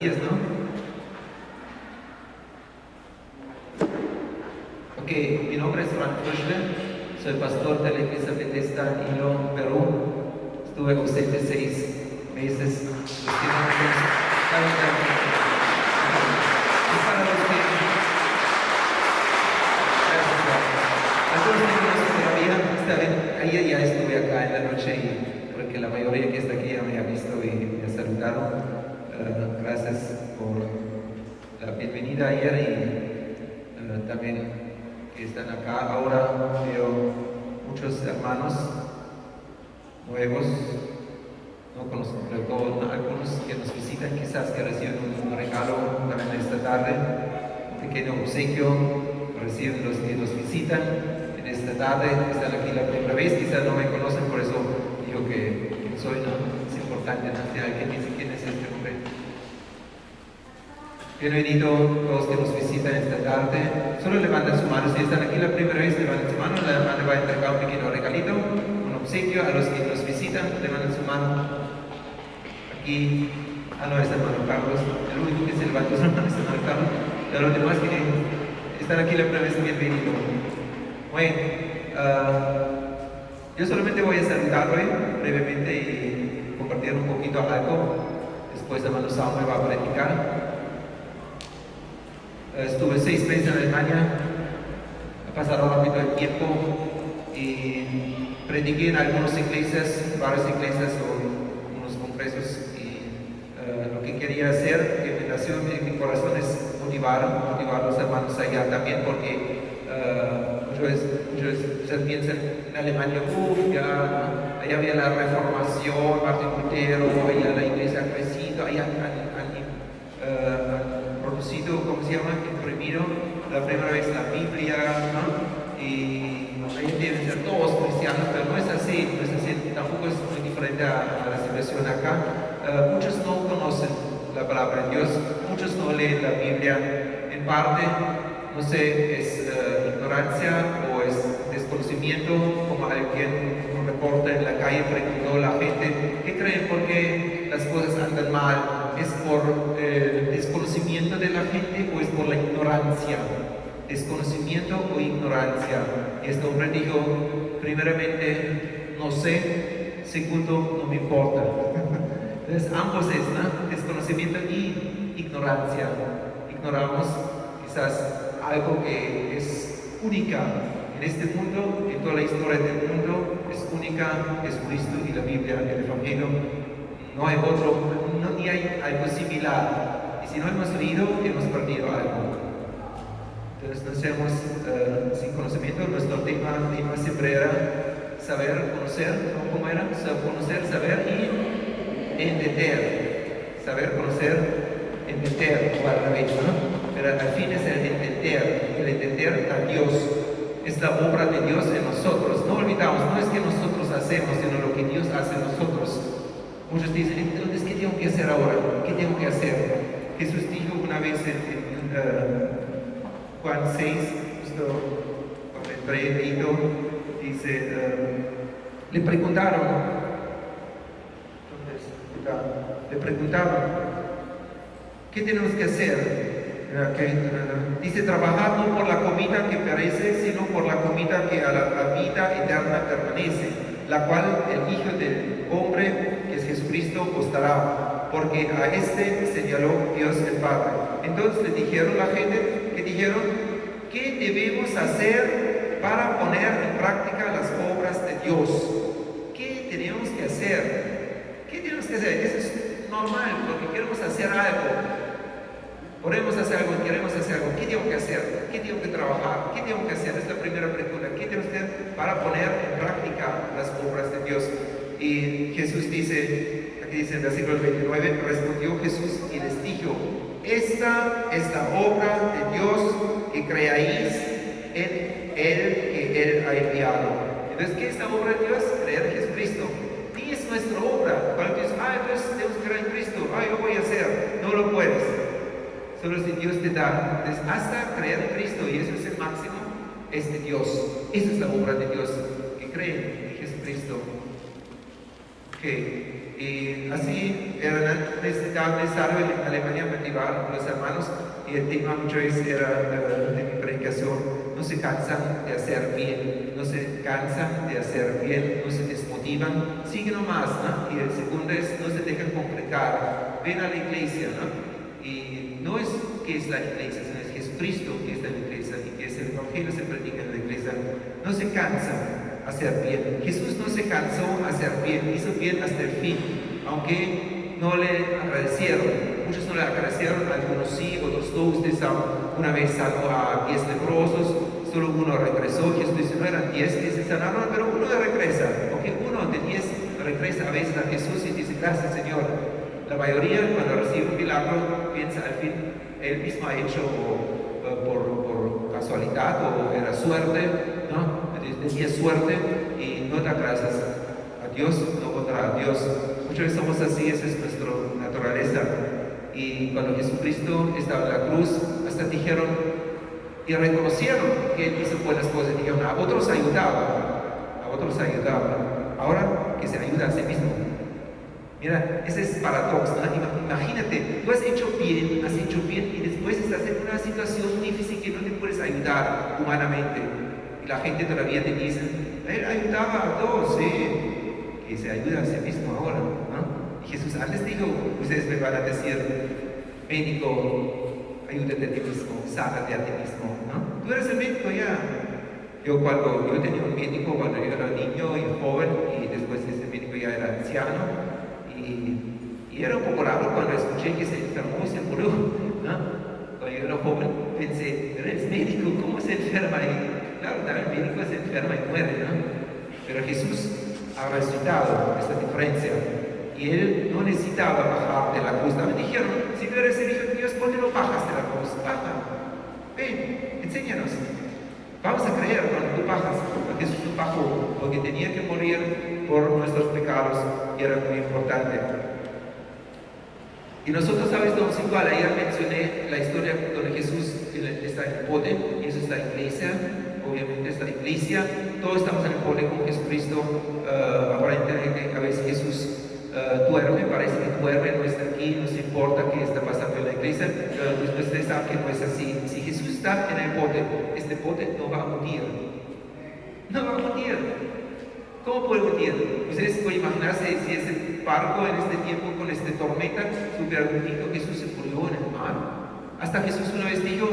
¿No? Ok, mi nombre es Frank Frischler, soy pastor de la Iglesia Bethesda en Hilo, Perú. Estuve ausente 6 meses. Los que no me conocen, es para los que... Gracias, todavía. Ayer ya estuve acá en la noche y creo que la mayoría que está aquí ya me ha visto y me saludaron. Gracias por la bienvenida ayer y también que están acá. Ahora veo muchos hermanos nuevos, no conozco, pero algunos que nos visitan, quizás que reciben un regalo también esta tarde, un pequeño obsequio, reciben los que nos visitan en esta tarde, están aquí la primera vez, quizás no me conocen, por eso digo que soy, ¿no? Es importante, ¿no? Si alguien dice quién es este hombre. Bienvenido todos que nos visitan esta tarde. Solo levanten su mano. Si están aquí la primera vez, levanten su mano. La hermana va a entregar un pequeño regalito, un obsequio a los que nos visitan. Levanten su mano. Aquí, no es hermano Carlos. El único que se levantó su mano es hermano Carlos. Pero los demás que están aquí la primera vez, bienvenido. Bueno, yo solamente voy a saludar hoy brevemente y compartir un poquito algo. Después hermano Samuel va a predicar. Estuve 6 meses en Alemania, ha pasado rápido el tiempo y prediqué en algunas iglesias, varias iglesias o unos congresos y lo que quería hacer, que me nació en mi corazón es motivar a los hermanos allá también porque muchos piensan en Alemania, allá había la reformación, Martín Lutero, allá la iglesia ha crecido, allá han producido, ¿cómo se llama? Imprimido la primera vez la Biblia, ¿no? Y ahí deben ser todos cristianos, pero no es así, tampoco es muy diferente a la situación acá. Muchos no conocen la palabra de Dios, muchos no leen la Biblia, en parte, no sé, es ignorancia o es desconocimiento, como alguien, un reporte en la calle preguntó a la gente, ¿qué creen por qué las cosas andan mal? ¿Es por el desconocimiento de la gente o es por la ignorancia? Desconocimiento o ignorancia. Y este hombre dijo, primeramente, no sé, segundo, no me importa. Entonces ambos es, ¿no? Desconocimiento y ignorancia. Ignoramos quizás algo que es única en este mundo, en toda la historia del mundo, es única, es Cristo y la Biblia, el Evangelio. No hay otro, ni hay algo similar. Y si no hemos leído, hemos perdido algo. Entonces no seamos sin conocimiento. Nuestro tema siempre era saber, conocer, ¿no? ¿Cómo era? Conocer, saber y entender. Saber, conocer, entender, para la vez, ¿no? Pero al fin es el entender a Dios. Es la obra de Dios en nosotros. No olvidamos, no es que nosotros hacemos, sino lo que Dios hace en nosotros. Muchos dicen, entonces, ¿qué tengo que hacer ahora? ¿Qué tengo que hacer? Jesús dijo una vez en Juan 6, justo cuando entré leído, dice, le preguntaron, ¿qué tenemos que hacer? Dice, trabajar no por la comida que perece, sino por la comida que a la vida eterna permanece, la cual el Hijo del Hombre, que es Jesucristo, os dará, porque a este señaló Dios el Padre. Entonces le dijeron la gente, ¿qué debemos hacer para poner en práctica las obras de Dios? ¿Qué tenemos que hacer? ¿Qué tenemos que hacer? Eso es normal, porque queremos hacer algo. Podemos hacer algo, queremos hacer algo. ¿Qué tengo que hacer? ¿Qué tengo que trabajar? ¿Qué tengo que hacer? Es la primera pregunta. ¿Qué tengo que hacer para poner en práctica las obras de Dios? Y Jesús dice, aquí dice en el versículo 29, respondió Jesús y les dijo, esta es la obra de Dios, que creáis en Él que Él ha enviado. Entonces, ¿qué es la obra de Dios? Creer en Jesucristo. Ni es nuestra obra. Cuando tú dices, entonces tenemos que creer en Cristo, yo voy a hacer. No lo puedes. Solo si Dios te da. Entonces, hasta creer en Cristo, y eso es el máximo, es de Dios. Esa es la obra de Dios, que creen en Jesucristo. que así era necesario en Alemania motivar a los hermanos, y el tema muchas veces era de mi predicación: no se cansan de hacer bien, no se cansan de hacer bien, no se desmotivan, siguen nomás, ¿no? Y el segundo es: no se dejan complicar, ven a la iglesia, ¿no? Y no es que es la iglesia, sino es Jesucristo que está en la iglesia, y que es el Evangelio se predica en la iglesia. No se cansan hacer bien. Jesús no se cansó a hacer bien, hizo bien hasta el fin, aunque no le agradecieron. Muchos no le agradecieron, algunos sí, otros no. Ustedes saben, una vez salvó a 10 leprosos, solo uno regresó. Jesús dice: no eran 10 que se sanaron, pero uno regresa, porque uno de 10 regresa a veces a Jesús y dice: gracias, Señor. La mayoría, cuando recibe un milagro, piensa al fin, él mismo ha hecho por casualidad, o era suerte, ¿no? Tenía suerte, y no da gracias a Dios, no contra Dios. Muchas veces somos así, esa es nuestra naturaleza. Y cuando Jesucristo estaba en la cruz, hasta dijeron y reconocieron que Él hizo buenas cosas, dijeron: a otros ayudaba, ahora que se ayuda a sí mismo. Mira, ese es paradoxo, ¿no? Imagínate, tú has hecho bien, y después estás en una situación difícil que no te puedes ayudar humanamente. Y la gente todavía te dice: él ayudaba a todos, sí, que se ayuda a sí mismo ahora, ¿no? Y Jesús antes dijo: ustedes me van a decir, médico, ayúdate a ti mismo, sánate a ti mismo, ¿no? Tú eres el médico ya. Yo tenía un médico cuando yo era niño y joven, y después ese médico ya era anciano. Y era un poco raro cuando escuché que se enfermó y se murió, ¿no? Cuando yo era joven pensé: eres médico, ¿cómo se enferma? Y claro, también el médico se enferma y muere, ¿no? Pero Jesús ha resucitado, esta diferencia. Y Él no necesitaba bajar de la cruz. También dijeron: si tú eres el Hijo de Dios, ¿por qué no bajas de la cruz? Baja, ven, enséñanos. Vamos a creer cuando tú bajas. Jesús no bajó porque tenía que morir por nuestros pecados, y era muy importante. Y nosotros, ¿sabes? Somos igual. Ayer mencioné la historia donde Jesús está en el bote, y eso es la iglesia. Obviamente es la iglesia. Todos estamos en el bote con Jesucristo. Aparentemente a veces Jesús duerme, parece que duerme, no está aquí, no se importa qué está pasando en la iglesia. Después ustedes saben que no es así. Si Jesús está en el bote, este bote no va a hundir. No va a hundir. ¿Cómo puede hundir? Ustedes pueden imaginarse si ese barco en este tiempo, con esta tormenta, se hubiera hundido. Jesús se murió en el mar. Hasta Jesús una vez dijo: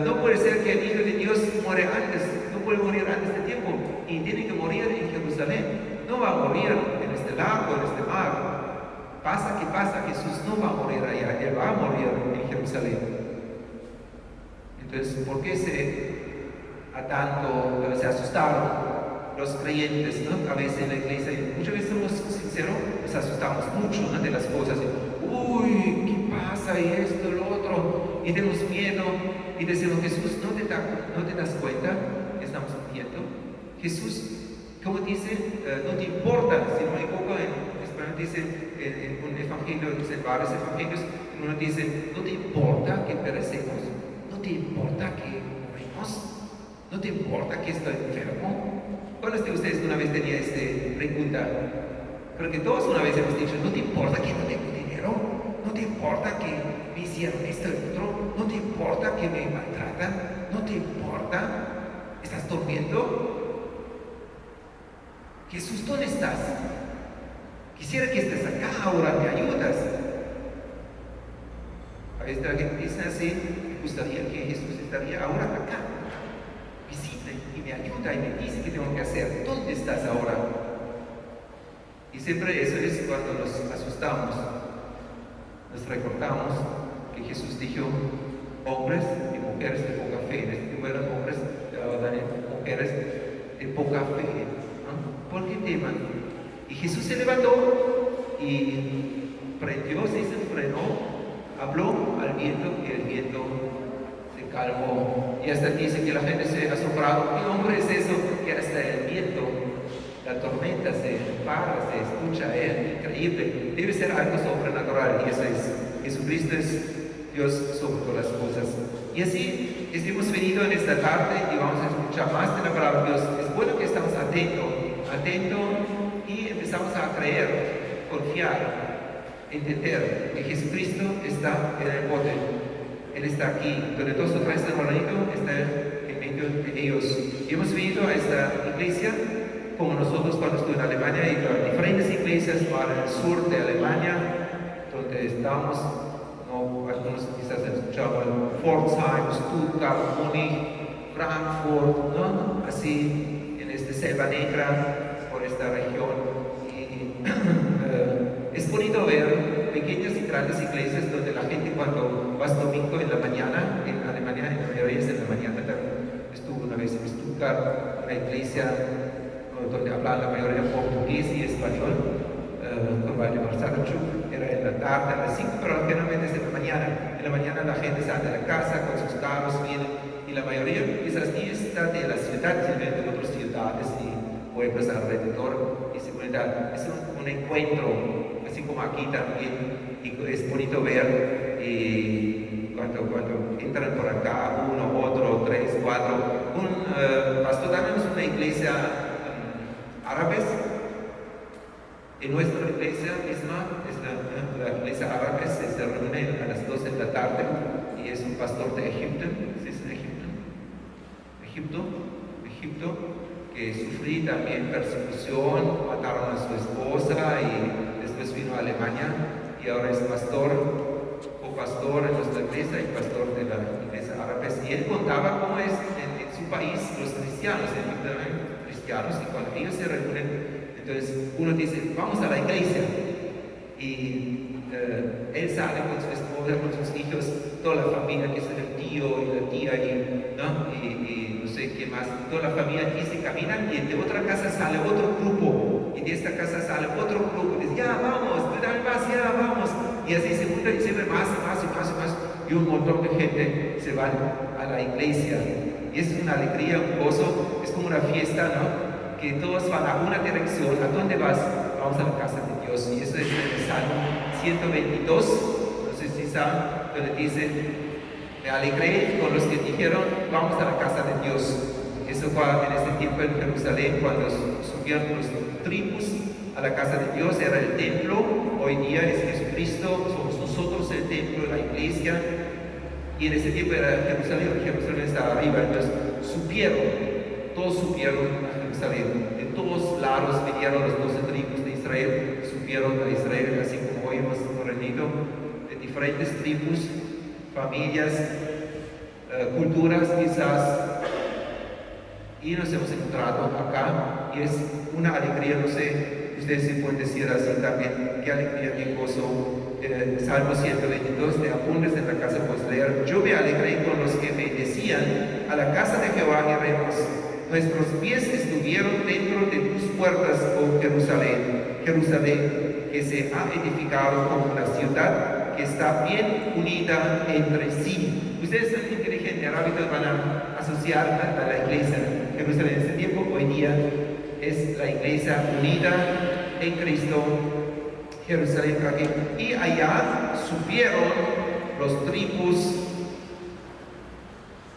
no puede ser que el Hijo de Dios muere antes, no puede morir antes de tiempo, y tiene que morir en Jerusalén. No va a morir en este lago, en este mar. Pasa que pasa, Jesús no va a morir allá, Él va a morir en Jerusalén. Entonces, ¿por qué se asustaron los creyentes, ¿no? A veces en la iglesia, muchas veces somos sinceros, nos asustamos mucho, ¿no? De las cosas. Uy, ¿qué pasa? Y esto, lo otro, y tenemos miedo, y decimos: Jesús, ¿no te das cuenta que estamos mintiendo? Jesús, como dice, no te importa, si no me equivoco, en español dice, en un evangelio, en varios evangelios, uno dice: no te importa que perecemos, no te importa que morimos, no te importa que estoy enfermo. ¿Cuántos de ustedes una vez tenían esta pregunta? Creo que todos una vez hemos dicho: ¿no te importa que no tengo dinero? ¿No te importa que me hicieron esto y otro? ¿No te importa que me maltratan? ¿No te importa? ¿Estás durmiendo? Jesús, ¿dónde estás? Quisiera que estés acá ahora, ¿me ayudas? A veces la gente dice así: me gustaría que Jesús estaría ahora acá, visita y me ayuda y me dice qué tengo que hacer. ¿Dónde estás ahora? Y siempre eso es cuando nos asustamos. Nos recordamos que Jesús dijo: hombres y mujeres de poca fe. En este tiempo eran hombres, mujeres de poca fe, ¿no? ¿Por qué teman? Y Jesús se levantó y prendió, se frenó, habló al viento, y el viento se calmó. Y hasta dice que la gente se asombró: ¿qué hombre es eso? Que hasta el viento, la tormenta se para, se escucha a Él. Increíble. Debe ser algo sobrenatural, y eso es. Jesucristo es Dios sobre todas las cosas. Y así hemos venido en esta tarde y vamos a escuchar más de la palabra de Dios. Es bueno que estamos atentos y empezamos a creer, confiar, entender que Jesucristo está en el bote. Él está aquí, donde todos los tres están reunidos, está en medio de ellos. Y hemos venido a esta iglesia, como nosotros cuando estuve en Alemania, y a diferentes iglesias para el sur de Alemania, donde estamos, no, algunos quizás han escuchado, Pforzheim, Stuttgart, Múnich, Frankfurt, ¿no? Así, en esta selva negra, por esta región. Es bonito ver pequeñas y grandes iglesias donde la gente cuando vas domingo en la mañana, en Alemania en la mayoría es en la mañana, también estuve una vez en Stuttgart, una iglesia donde hablaban la mayoría portugués y español, con Valdemar Sarachuk, era en la tarde a las 5, pero generalmente es en la mañana. En la mañana la gente sale de la casa con sus carros, vienen, y la mayoría quizás ni está de la ciudad, sino de otras ciudades y pueblos alrededor, y se puede dar, es un encuentro, así como aquí también, y es bonito ver cuando entran por acá, uno, otro, tres, cuatro. Un pastor, también es una iglesia árabes. En nuestra iglesia misma, la iglesia árabe, se reúne a las 12 de la tarde y es un pastor de Egipto, ¿sí es Egipto, que sufrí también persecución, mataron a su esposa y después vino a Alemania y ahora es pastor en nuestra iglesia y pastor de la iglesia árabe. Y él contaba cómo es en su país los cristianos, y cuando ellos se reúnen, entonces uno dice, vamos a la iglesia, y él sale con su esposa, con sus hijos, toda la familia, que es el tío y la tía, y no sé qué más, toda la familia aquí se caminan, y de otra casa sale otro grupo, y de esta casa sale otro grupo, y dice, ya vamos, dale más, ya vamos, y así se junta y siempre más y más y más y más, y un montón de gente se va a la iglesia, y es una alegría, un gozo, es como una fiesta, ¿no? Que todos van a una dirección. ¿A dónde vas? Vamos a la casa de Dios. Y eso es en el Salmo 122, no sé si saben, donde dice, me alegré con los que dijeron, vamos a la casa de Dios. Eso fue en ese tiempo en Jerusalén, cuando subieron los tribus a la casa de Dios, era el templo. Hoy día es Jesucristo, somos nosotros el templo, la iglesia. Y en ese tiempo era Jerusalén estaba arriba, entonces todos subieron a Jerusalén, de todos lados vinieron los 12 tribus de Israel, subieron a Israel, así como hoy hemos reunido de diferentes tribus, familias, culturas quizás, y nos hemos encontrado acá, y es una alegría, no sé, ustedes se pueden decir así también, qué alegría, qué gozo. Salmo 122, de apuntes en la casa puedes leer, yo me alegré con los que me decían, a la casa de Jehová iremos. Nuestros pies estuvieron dentro de tus puertas, oh Jerusalén, que se ha edificado como una ciudad que está bien unida entre sí. Ustedes son inteligentes, rápido van a asociar a la iglesia. Jerusalén en este tiempo, hoy día, es la iglesia unida en Cristo, Jerusalén aquí. Y allá subieron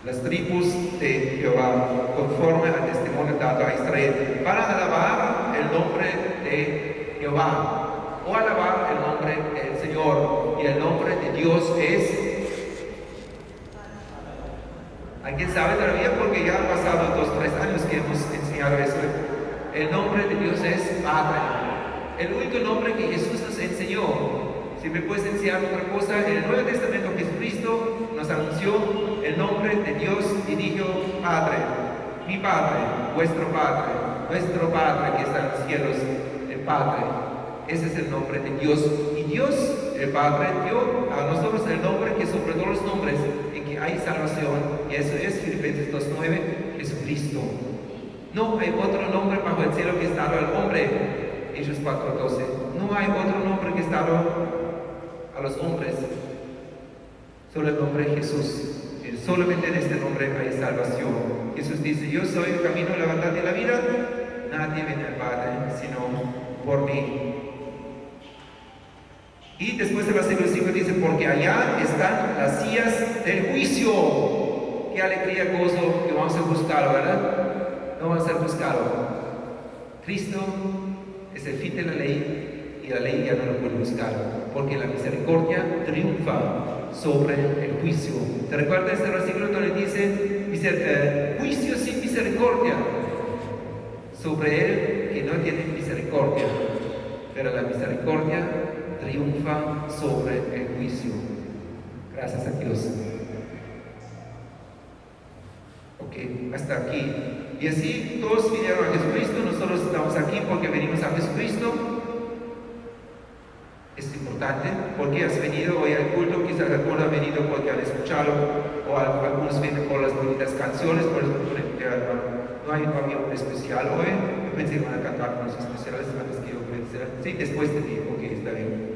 las tribus de Jehová, conforme al testimonio dado a Israel, para alabar el nombre de Jehová, o alabar el nombre del Señor. Y el nombre de Dios es... ¿Alguien sabe todavía? Porque ya han pasado 2-3 años que hemos enseñado eso. El nombre de Dios es Padre. El único nombre que Jesús nos enseñó. Si me puedes enseñar otra cosa, en el Nuevo Testamento Jesucristo nos anunció el nombre de Dios y dijo, Padre, mi Padre, vuestro Padre, nuestro Padre que está en los cielos, el Padre. Ese es el nombre de Dios. Y Dios, el Padre, dio a nosotros el nombre que sobre todos los nombres en que hay salvación. Y eso es Filipenses 2:9, Jesucristo. No hay otro nombre bajo el cielo que está dado al hombre. Hechos 4:12. No hay otro nombre que está dado a los hombres, solo el nombre de Jesús. Solamente en este nombre hay salvación. Jesús dice, yo soy el camino, la verdad y la vida. Nadie viene al Padre sino por mí. Y después el versículo 5 dice, porque allá están las sillas del juicio. Qué alegría, gozo que vamos a buscar, ¿verdad? No vamos a buscarlo. Cristo es existe la ley y la ley ya no lo puede buscar, porque la misericordia triunfa sobre el juicio. ¿Te recuerdas este versículo donde dice juicio sin misericordia sobre él que no tiene misericordia? Pero la misericordia triunfa sobre el juicio. Gracias a Dios. Ok, hasta aquí. Y así todos vinieron a Jesucristo, nosotros estamos aquí porque venimos a Jesucristo. Es importante, porque has venido hoy al culto, quizás algunos han venido porque han escuchado, o algunos vienen por las bonitas canciones, por eso no había un especial hoy. Yo pensé que van a cantar unos especiales antes que yo pensé. Sí, después de ti, ok, está bien.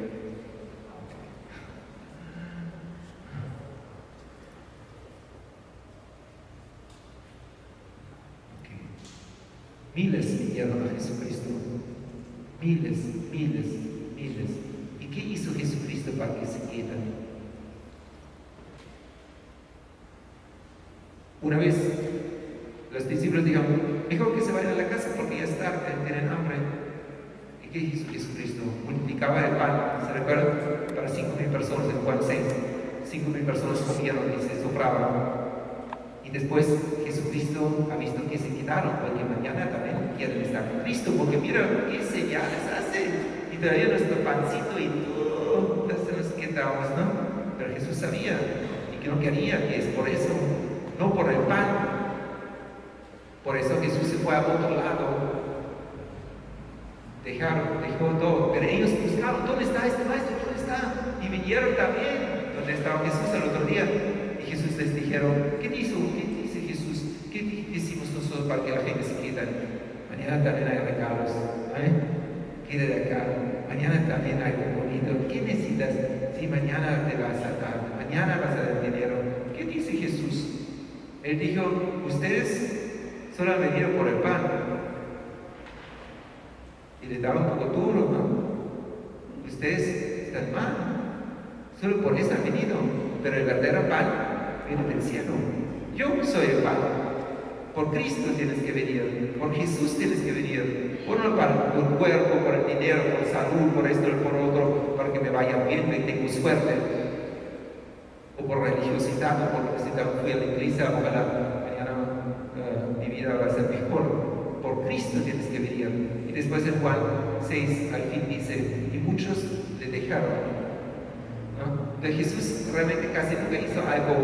Miles vinieron a Jesucristo. Miles, miles, miles. ¿Y qué hizo Jesucristo para que se quieran? Una vez los discípulos dijeron, mejor que se vayan a la casa porque ya es tarde, tienen hambre. ¿Y qué hizo Jesucristo? Multiplicaba el pan, ¿se recuerdan? Para 5,000 personas en Juan 6. 5,000 personas comieron y se sobraban. Y después Jesucristo ha visto que se quedaron, porque mañana también quieren estar con Cristo, porque mira qué señales hace. Y todavía nuestro pancito y todo, nos quedamos, ¿no? Pero Jesús sabía y que no quería, que es por eso, no por el pan. Por eso Jesús se fue a otro lado. Dejó todo. Pero ellos buscaron, ¿dónde está este maestro? ¿Dónde está? Y vinieron también, donde estaba Jesús el otro día. Y Jesús les dijeron, ¿qué dice Jesús? ¿Qué decimos nosotros para que la gente se quede? Mañana también hay regalos. Quede de acá. Mañana también hay algo bonito. ¿Qué necesitas? Si mañana te vas a dar, mañana vas a dar dinero. ¿Qué dice Jesús? Él dijo, ustedes solo han venido por el pan. Y les daba un poco duro, ¿no? Ustedes están mal. Solo por eso han venido. Pero el verdadero pan viene del cielo. Yo soy el pan. Por Cristo tienes que venir. Por Jesús tienes que venir. Por el cuerpo, por el dinero, por salud, por esto y por otro, para que me vaya bien y tengo suerte. O por religiosidad, o por lo que sea. Fui a la iglesia, ojalá mañana mi vida va a ser mejor. Por Cristo tienes que venir. Y después en Juan 6 al fin dice, y muchos le dejaron. ¿No? Entonces Jesús realmente casi nunca hizo algo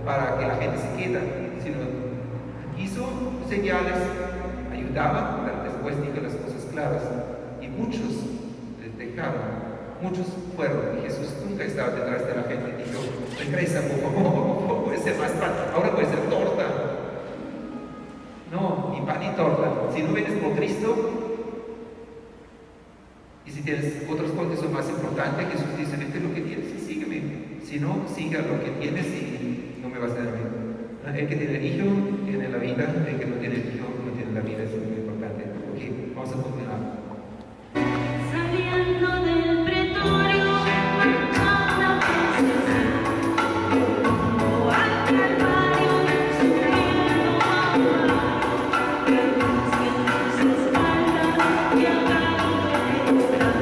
para que la gente se quede, sino hizo señales, ayudaba, pero después dijo las cosas claras. Y muchos les dejaron, muchos fueron. Y Jesús nunca estaba detrás de la gente. Dijo, regresa, por favor, puede ser más pan, ahora puede ser torta. No, ni pan ni torta. Si no vienes por Cristo, y si tienes otras cosas que son más importantes, Jesús dice, vete lo que tienes y sígueme. Si no, siga lo que tienes y no me vas a dar bien. El que tiene el hijo tiene la vida, el que no tiene el hijo no tiene la vida, eso es muy importante. Ok, vamos a continuar. Saliendo del pretorio, marchando rumbo al Calvario, subiendo a volar, reconociendo sus espaldas y agarrando de estar,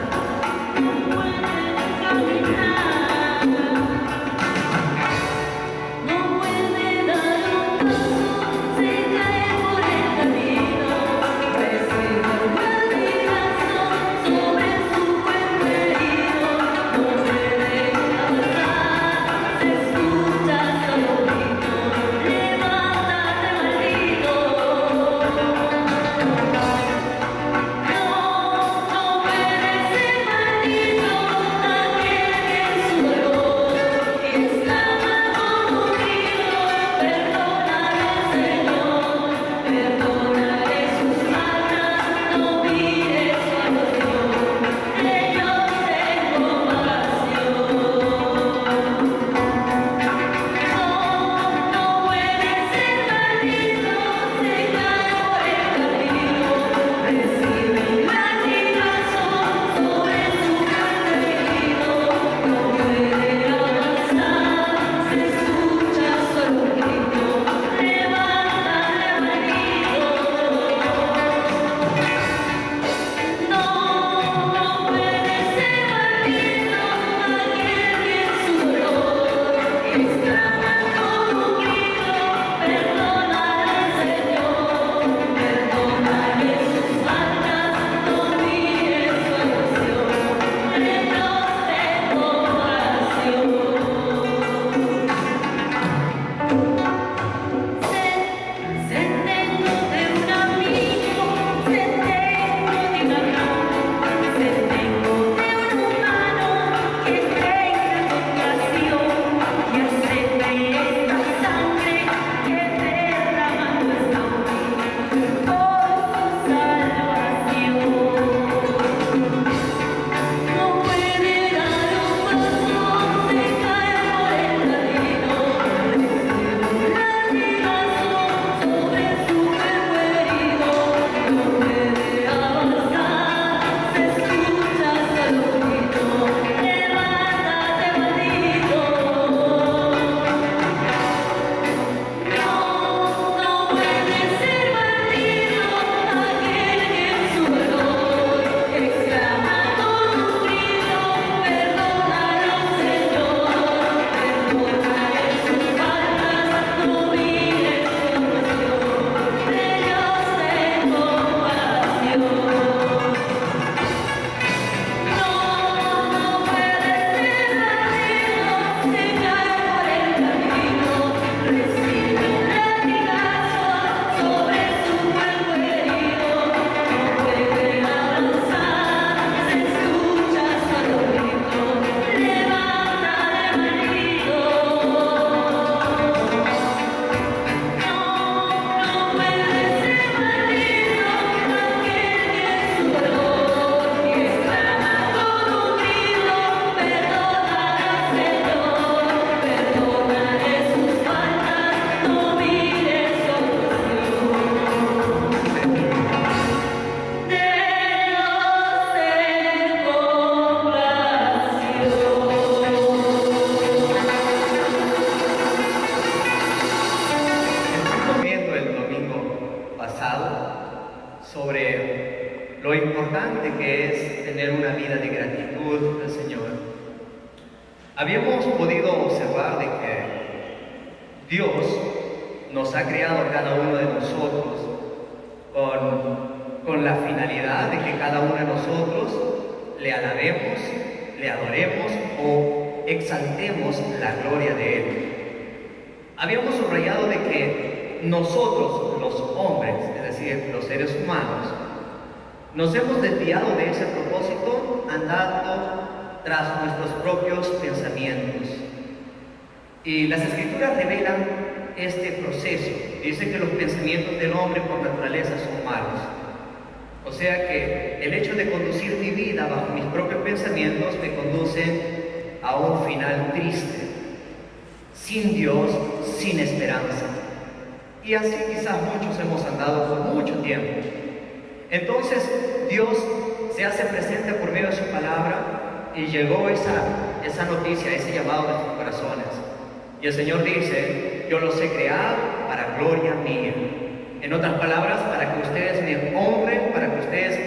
no puede caminar, no puede dar un paso, se cae por el camino, recibe el importante que es tener una vida de gratitud al Señor. Habíamos podido observar de que Dios nos ha creado a cada uno de nosotros con la finalidad de que cada uno de nosotros le alabemos, le adoremos o exaltemos la gloria de Él. Habíamos subrayado de que nosotros, los hombres, es decir, los seres humanos, nos hemos desviado de ese propósito andando tras nuestros propios pensamientos. Y las Escrituras revelan este proceso. Dice que los pensamientos del hombre por naturaleza son malos. O sea que el hecho de conducir mi vida bajo mis propios pensamientos me conduce a un final triste, sin Dios, sin esperanza. Y así quizás muchos hemos andado por mucho tiempo. Entonces Dios se hace presente por medio de su palabra y llegó esa noticia, ese llamado de sus corazones. Y el Señor dice: yo los he creado para gloria mía. En otras palabras, para que ustedes me honren, para que ustedes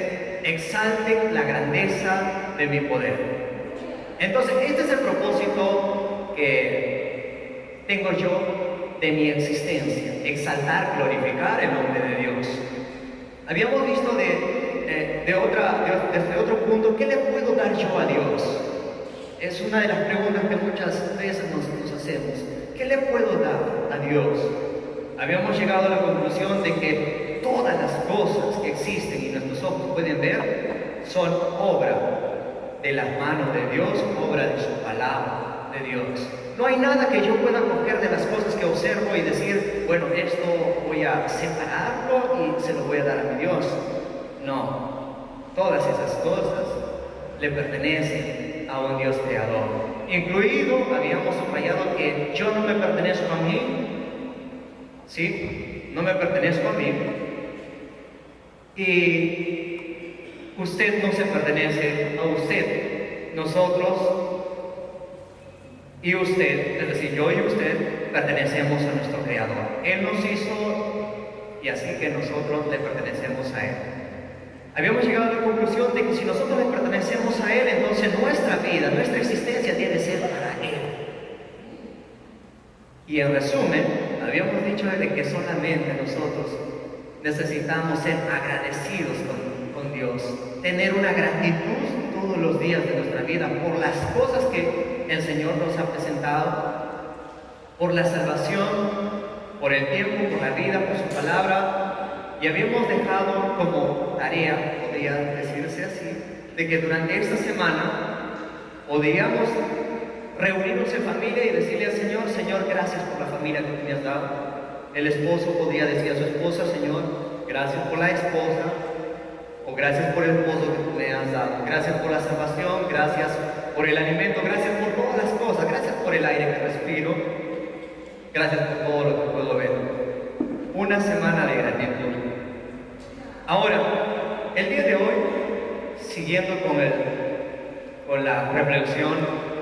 exalten la grandeza de mi poder. Entonces, este es el propósito que tengo yo de mi existencia: exaltar, glorificar el nombre de Dios. Habíamos visto desde otro punto, ¿qué le puedo dar yo a Dios? Es una de las preguntas que muchas veces nos hacemos. ¿Qué le puedo dar a Dios? Habíamos llegado a la conclusión de que todas las cosas que existen y nuestros ojos pueden ver son obra de las manos de Dios, obra de su palabra de Dios. No hay nada que yo pueda coger de las cosas que observo y decir, bueno, esto voy a separarlo y se lo voy a dar a mi Dios. No, todas esas cosas le pertenecen a un Dios creador. Incluido, habíamos subrayado que yo no me pertenezco a mí, ¿sí? No me pertenezco a mí. Y usted no se pertenece a usted. Nosotros y usted, es decir, yo y usted, pertenecemos a nuestro Creador. Él nos hizo y así que nosotros le pertenecemos a Él. Habíamos llegado a la conclusión de que si nosotros le pertenecemos a Él, entonces nuestra vida, nuestra existencia debe ser para Él. Y en resumen, habíamos dicho de que solamente nosotros necesitamos ser agradecidos con Dios, tener una gratitud todos los días de nuestra vida por las cosas que el Señor nos ha presentado, por la salvación, por el tiempo, por la vida, por su palabra. Y habíamos dejado como tarea, podría decirse así, de que durante esta semana podíamos reunirnos en familia y decirle al Señor: Señor, gracias por la familia que tú me has dado. El esposo podía decir a su esposa: Señor, gracias por la esposa, o gracias por el esposo que tú me has dado, gracias por la salvación, gracias por el alimento, gracias por todas las cosas, gracias por el aire que respiro, gracias por todo lo que puedo ver. Una semana de gratitud. Ahora, el día de hoy, siguiendo con la reflexión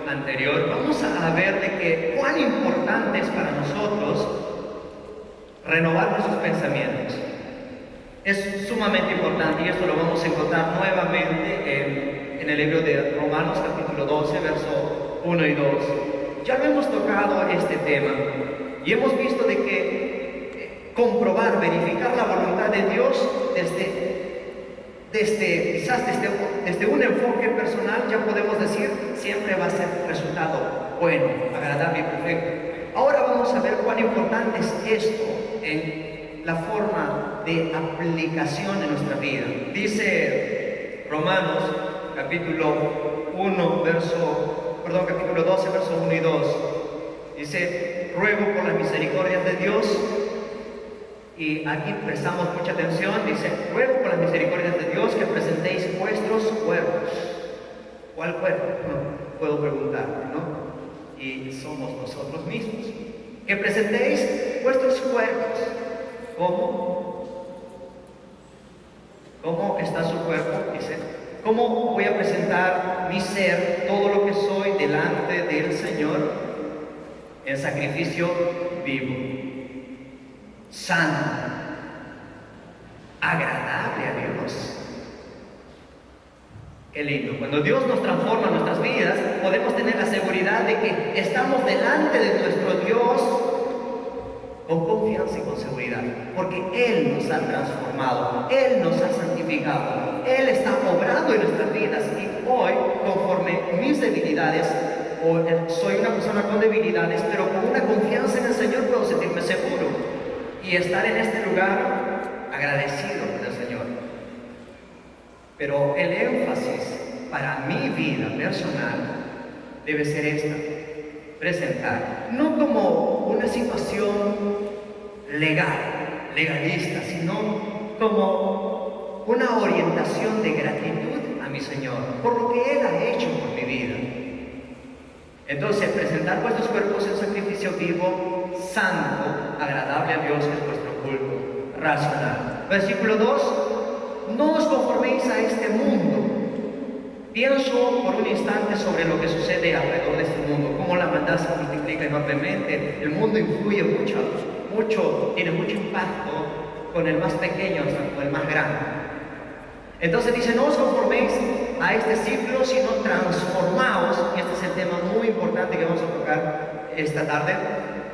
anterior, vamos a ver de que cuán importante es para nosotros renovar nuestros pensamientos. Es sumamente importante, y esto lo vamos a encontrar nuevamente en el libro de Romanos capítulo 12, verso 1 y 2. Ya lo hemos tocado este tema y hemos visto de que comprobar, verificar la voluntad de Dios desde un enfoque personal, ya podemos decir, siempre va a ser resultado bueno, agradable y perfecto. Ahora vamos a ver cuán importante es esto en la forma de aplicación en nuestra vida. Dice Romanos capítulo 12, verso 1 y 2. Dice: ruego por las misericordias de Dios. Y aquí prestamos mucha atención. Dice: ruego por las misericordias de Dios que presentéis vuestros cuerpos. ¿Cuál cuerpo? No, puedo preguntar, ¿no? Y somos nosotros mismos. Que presentéis vuestros cuerpos. ¿Cómo? ¿Cómo está su cuerpo? Dice: ¿cómo voy a presentar mi ser, todo lo que soy, delante del Señor, en sacrificio vivo, santo, agradable a Dios? Qué lindo. Cuando Dios nos transforma nuestras vidas, podemos tener la seguridad de que estamos delante de nuestro Dios con confianza y con seguridad, porque Él nos ha transformado, Él nos ha santificado, Él está obrando en nuestras vidas. Y hoy, conforme mis debilidades, soy una persona con debilidades, pero con una confianza en el Señor puedo sentirme seguro y estar en este lugar agradecido con el Señor. Pero el énfasis para mi vida personal debe ser esta: presentar, no como una situación legalista, sino como una orientación de gratitud a mi Señor por lo que Él ha hecho por mi vida. Entonces, presentar vuestros cuerpos en sacrificio vivo, santo, agradable a Dios, es vuestro culto racional. Versículo 2: no os conforméis a este mundo. Pienso por un instante sobre lo que sucede alrededor de este mundo, cómo la maldad se multiplica enormemente. El mundo influye mucho, tiene mucho impacto con el más pequeño hasta con el más grande. Entonces dice: no os conforméis a este siglo, sino transformaos, y este es el tema muy importante que vamos a tocar esta tarde,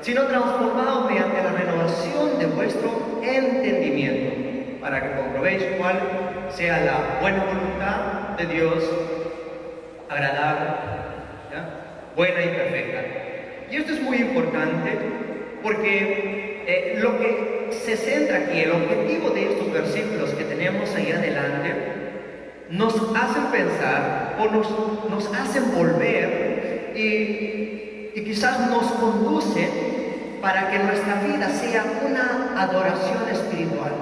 sino transformaos mediante la renovación de vuestro entendimiento, para que comprobéis cuál sea la buena voluntad de Dios, agradable, ¿ya?, buena y perfecta. Y esto es muy importante porque lo que se centra aquí, el objetivo de estos versículos que tenemos ahí adelante, nos hacen pensar o nos hacen volver y quizás nos conduce para que nuestra vida sea una adoración espiritual.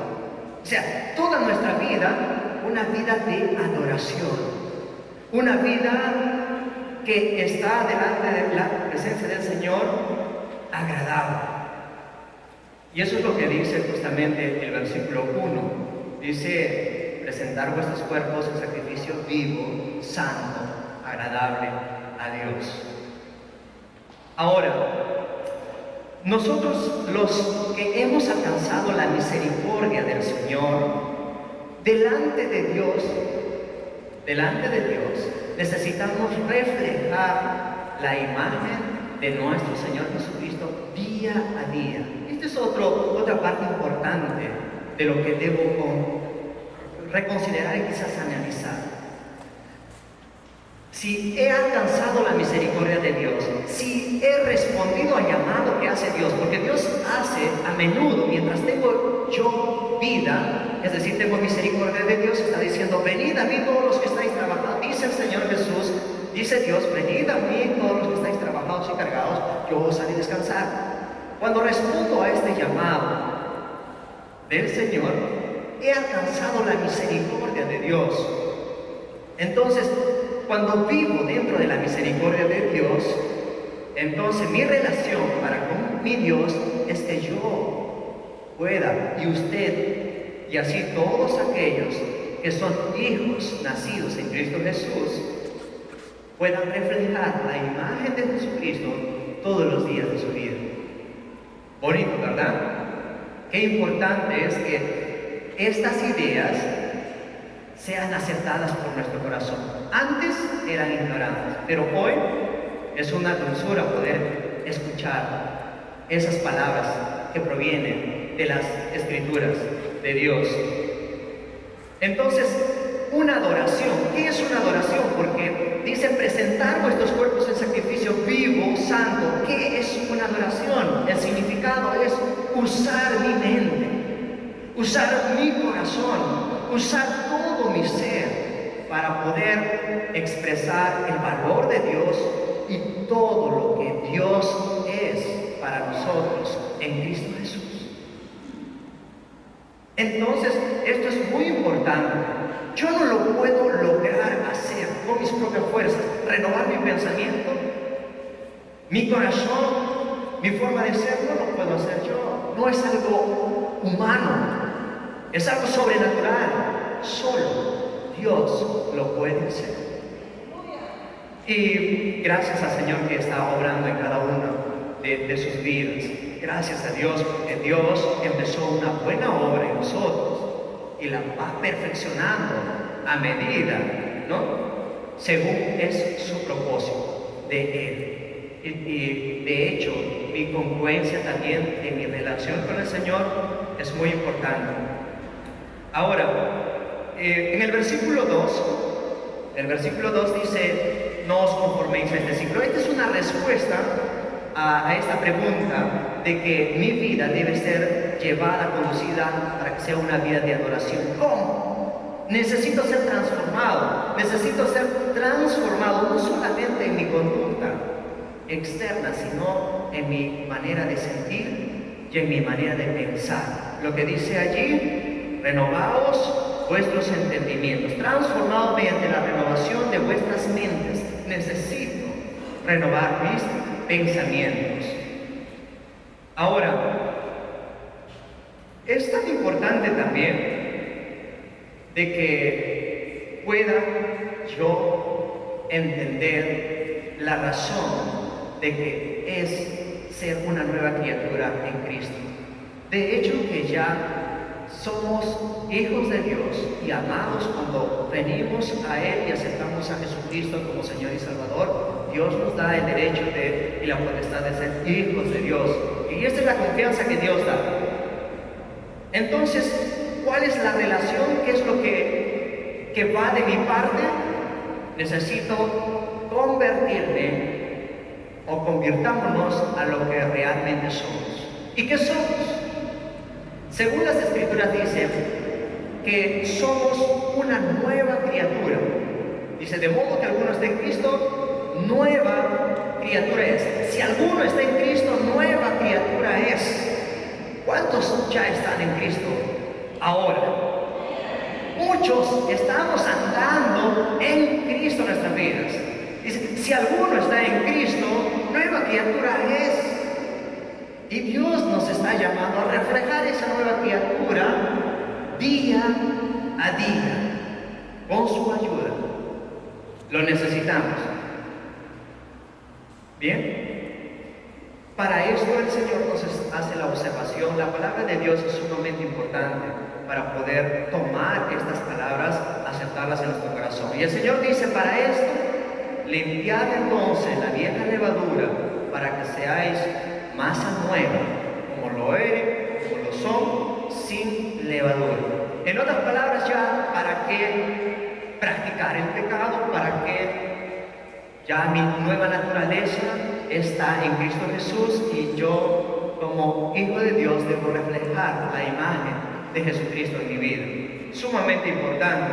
O sea, toda nuestra vida, una vida de adoración, una vida que está delante de la presencia del Señor agradable. Y eso es lo que dice justamente el versículo 1. Dice: presentar vuestros cuerpos en sacrificio vivo, santo, agradable a Dios. Ahora, nosotros los que hemos alcanzado la misericordia del Señor, delante de Dios, necesitamos reflejar la imagen de nuestro Señor Jesucristo día a día. Esta es otra parte importante de lo que debo reconsiderar y quizás analizar. Si he alcanzado la misericordia de Dios, si he respondido al llamado que hace Dios, porque Dios hace a menudo, mientras tengo yo vida, es decir, tengo misericordia de Dios, está diciendo: venid a mí todos los que estáis trabajados, dice el Señor Jesús, dice Dios: venid a mí todos los que estáis trabajados y cargados, yo os haré descansar. Cuando respondo a este llamado del Señor, he alcanzado la misericordia de Dios. Entonces, cuando vivo dentro de la misericordia de Dios, entonces mi relación para con mi Dios es que yo pueda, y usted, y así todos aquellos que son hijos nacidos en Cristo Jesús, puedan reflejar la imagen de Jesucristo todos los días de su vida. Bonito, ¿verdad? Qué importante es que estas ideas sean aceptadas por nuestro corazón. Antes eran ignorantes, pero hoy es una dulzura poder escuchar esas palabras que provienen de las Escrituras de Dios. Entonces, una adoración. ¿Qué es una adoración? Porque dice: presentar vuestros cuerpos en sacrificio vivo, santo. ¿Qué es una adoración? El significado es usar mi mente, usar mi corazón, usar todo mi ser para poder expresar el valor de Dios y todo lo que Dios es para nosotros en Cristo Jesús. Entonces, esto es muy importante. Yo no lo puedo lograr hacer con mis propias fuerzas, renovar mi pensamiento, mi corazón, mi forma de ser, no lo puedo hacer yo. No es algo humano, es algo sobrenatural. Solo Dios lo puede hacer. Y gracias al Señor que está obrando en cada uno de sus vidas. Gracias a Dios, porque Dios empezó una buena obra en nosotros y la va perfeccionando a medida ¿no? Según es su propósito de Él. Y de hecho, mi congruencia también en mi relación con el Señor es muy importante. Ahora, en el versículo 2 dice, no os conforméis a este siglo. Esta es una respuesta a esta pregunta de que mi vida debe ser llevada, conducida para que sea una vida de adoración. ¿Cómo? Necesito ser transformado no solamente en mi conducta externa, sino en mi manera de sentir y en mi manera de pensar. Lo que dice allí, renovaos vuestros entendimientos, transformados mediante la renovación de vuestras mentes. Necesito renovar mis pensamientos. Ahora, es tan importante también de que pueda yo entender la razón de que es ser una nueva criatura en Cristo. De hecho, que ya somos hijos de Dios y amados cuando venimos a Él y aceptamos a Jesucristo como Señor y Salvador. Dios nos da el derecho y la potestad de ser hijos de Dios. Y esta es la confianza que Dios da. Entonces, ¿cuál es la relación? ¿Qué es lo que va de mi parte? Necesito convertirme o convirtámonos a lo que realmente somos. ¿Y qué somos? Según las Escrituras dice que somos una nueva criatura. Dice, de modo que alguno está en Cristo, nueva criatura es. Si alguno está en Cristo, nueva criatura es. ¿Cuántos ya están en Cristo ahora? Muchos estamos andando en Cristo en nuestras vidas. Dice, si alguno está en Cristo, nueva criatura es. Y Dios nos está llamando a reflejar esa nueva criatura día a día, con su ayuda. Lo necesitamos. ¿Bien? Para esto el Señor nos hace la observación. La palabra de Dios es sumamente importante para poder tomar estas palabras, aceptarlas en nuestro corazón. Y el Señor dice, para esto, limpiad entonces la vieja levadura, para que seáis masa nueva, como lo eres, como lo son, sin levadura. En otras palabras, ya, ¿para qué practicar el pecado? ¿Para qué? Ya mi nueva naturaleza está en Cristo Jesús y yo, como hijo de Dios, debo reflejar la imagen de Jesucristo en mi vida. Sumamente importante.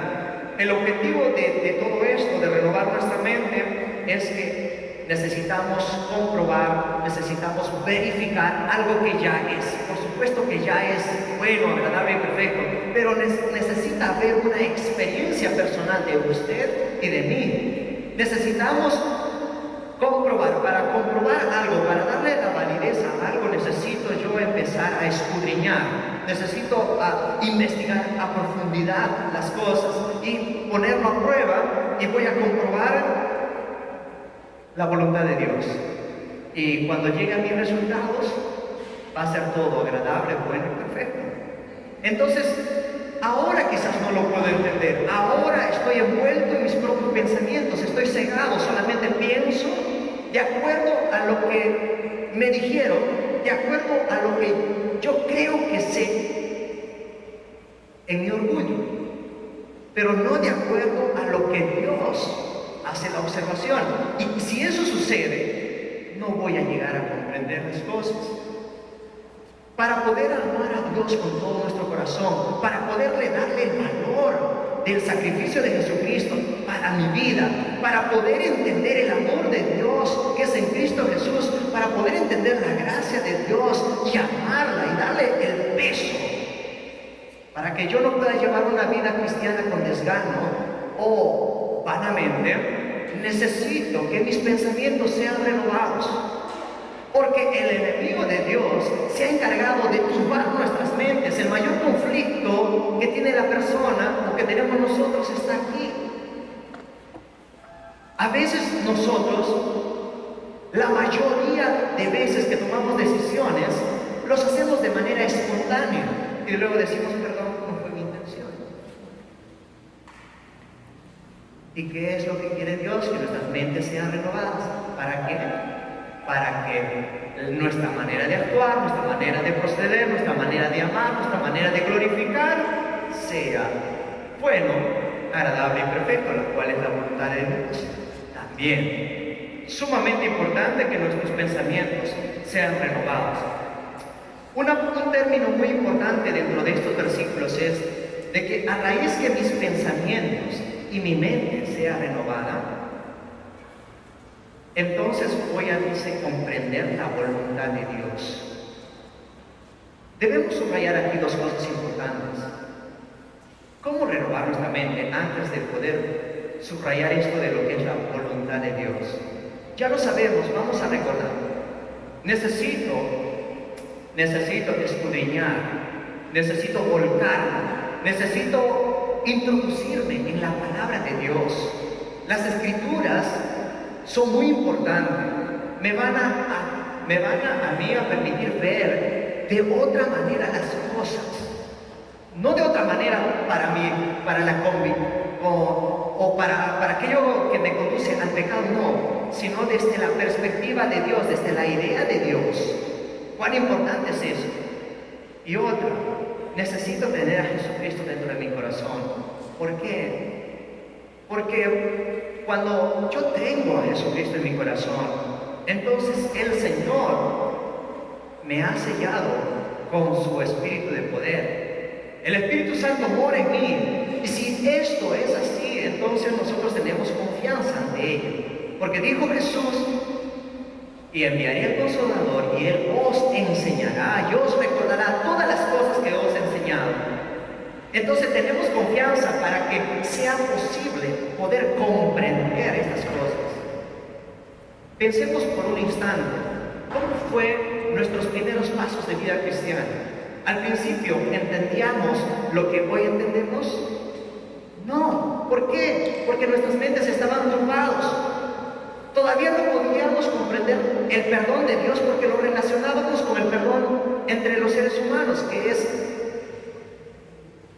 El objetivo de todo esto, de renovar nuestra mente, es que necesitamos comprobar, necesitamos verificar algo que ya es. Por supuesto que ya es bueno, agradable y perfecto, pero necesita haber una experiencia personal de usted y de mí. Necesitamos comprobar. Para comprobar algo, para darle la validez a algo, necesito yo empezar a escudriñar. Necesito investigar a profundidad las cosas y ponerlo a prueba, y voy a comprobar la voluntad de Dios. Y cuando lleguen mis resultados, va a ser todo agradable, bueno y perfecto. Entonces, ahora quizás no lo puedo entender. Ahora estoy envuelto en mis propios pensamientos, estoy cegado, solamente pienso de acuerdo a lo que me dijeron, de acuerdo a lo que yo creo que sé en mi orgullo, pero no de acuerdo a lo que Dios hace la observación. Y si eso sucede, no voy a llegar a comprender las cosas. Para poder amar a Dios con todo nuestro corazón, para poderle darle el valor del sacrificio de Jesucristo para mi vida, para poder entender el amor de Dios que es en Cristo Jesús, para poder entender la gracia de Dios y amarla y darle el peso, para que yo no pueda llevar una vida cristiana con desgano o vanamente, necesito que mis pensamientos sean renovados. Porque el enemigo de Dios se ha encargado de turbar nuestras mentes. El mayor conflicto que tiene la persona o que tenemos nosotros está aquí. A veces nosotros, la mayoría de veces que tomamos decisiones, los hacemos de manera espontánea y luego decimos, perdón, no fue mi intención. ¿Y qué es lo que quiere Dios? Que nuestras mentes sean renovadas. ¿Para qué? Para que nuestra manera de actuar, nuestra manera de proceder, nuestra manera de amar, nuestra manera de glorificar sea bueno, agradable y perfecto, la cual es la voluntad de Dios. También, sumamente importante que nuestros pensamientos sean renovados. Un término muy importante dentro de estos versículos es de que a raíz que mis pensamientos y mi mente sea renovada, entonces voy a, dice, comprender la voluntad de Dios. Debemos subrayar aquí dos cosas importantes. ¿Cómo renovar nuestra mente antes de poder subrayar esto de lo que es la voluntad de Dios? Ya lo sabemos, vamos a recordar. Necesito escudriñar, necesito volcarme, necesito introducirme en la palabra de Dios. Las escrituras son muy importantes, me van a mí a permitir ver de otra manera las cosas, no de otra manera para mí, para la o para aquello que me conduce al pecado, no, sino desde la perspectiva de Dios, desde la idea de Dios. ¿Cuán importante es eso? Y otra, necesito tener a Jesucristo dentro de mi corazón. ¿Por qué? Porque cuando yo tengo a Jesucristo en mi corazón, entonces el Señor me ha sellado con su Espíritu de poder. El Espíritu Santo mora en mí. Y si esto es así, entonces nosotros tenemos confianza ante ello. Porque dijo Jesús: y enviaré el Consolador, y Él os enseñará, y os recordará todas las cosas que os he enseñado. Entonces tenemos confianza para que sea posible poder comprender estas cosas. Pensemos por un instante, ¿cómo fue nuestros primeros pasos de vida cristiana? Al principio, ¿entendíamos lo que hoy entendemos? No. ¿Por qué? Porque nuestras mentes estaban turbados. Todavía no podíamos comprender el perdón de Dios porque lo relacionábamos con el perdón entre los seres humanos, que es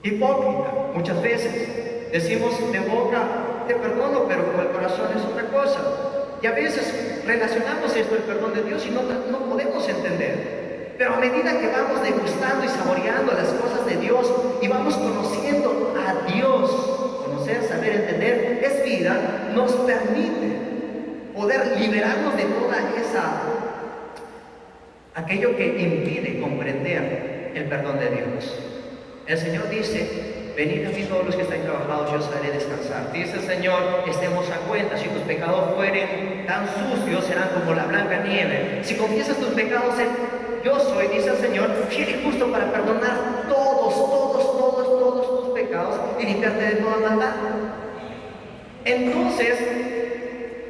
hipócrita. Muchas veces decimos de boca te perdono, pero con el corazón es otra cosa. Y a veces relacionamos esto, el perdón de Dios, y no podemos entender. Pero a medida que vamos degustando y saboreando las cosas de Dios y vamos conociendo a Dios, conocer, saber, entender, es vida, nos permite poder liberarnos de toda aquello que impide comprender el perdón de Dios. El Señor dice: venid a mí todos los que estáis trabajados, yo os haré descansar. Dice el Señor: estemos a cuenta, si tus pecados fueren tan sucios, serán como la blanca nieve. Si confiesas tus pecados, yo soy, dice el Señor, fiel y justo para perdonar todos tus pecados y limpiarte de toda maldad. Entonces,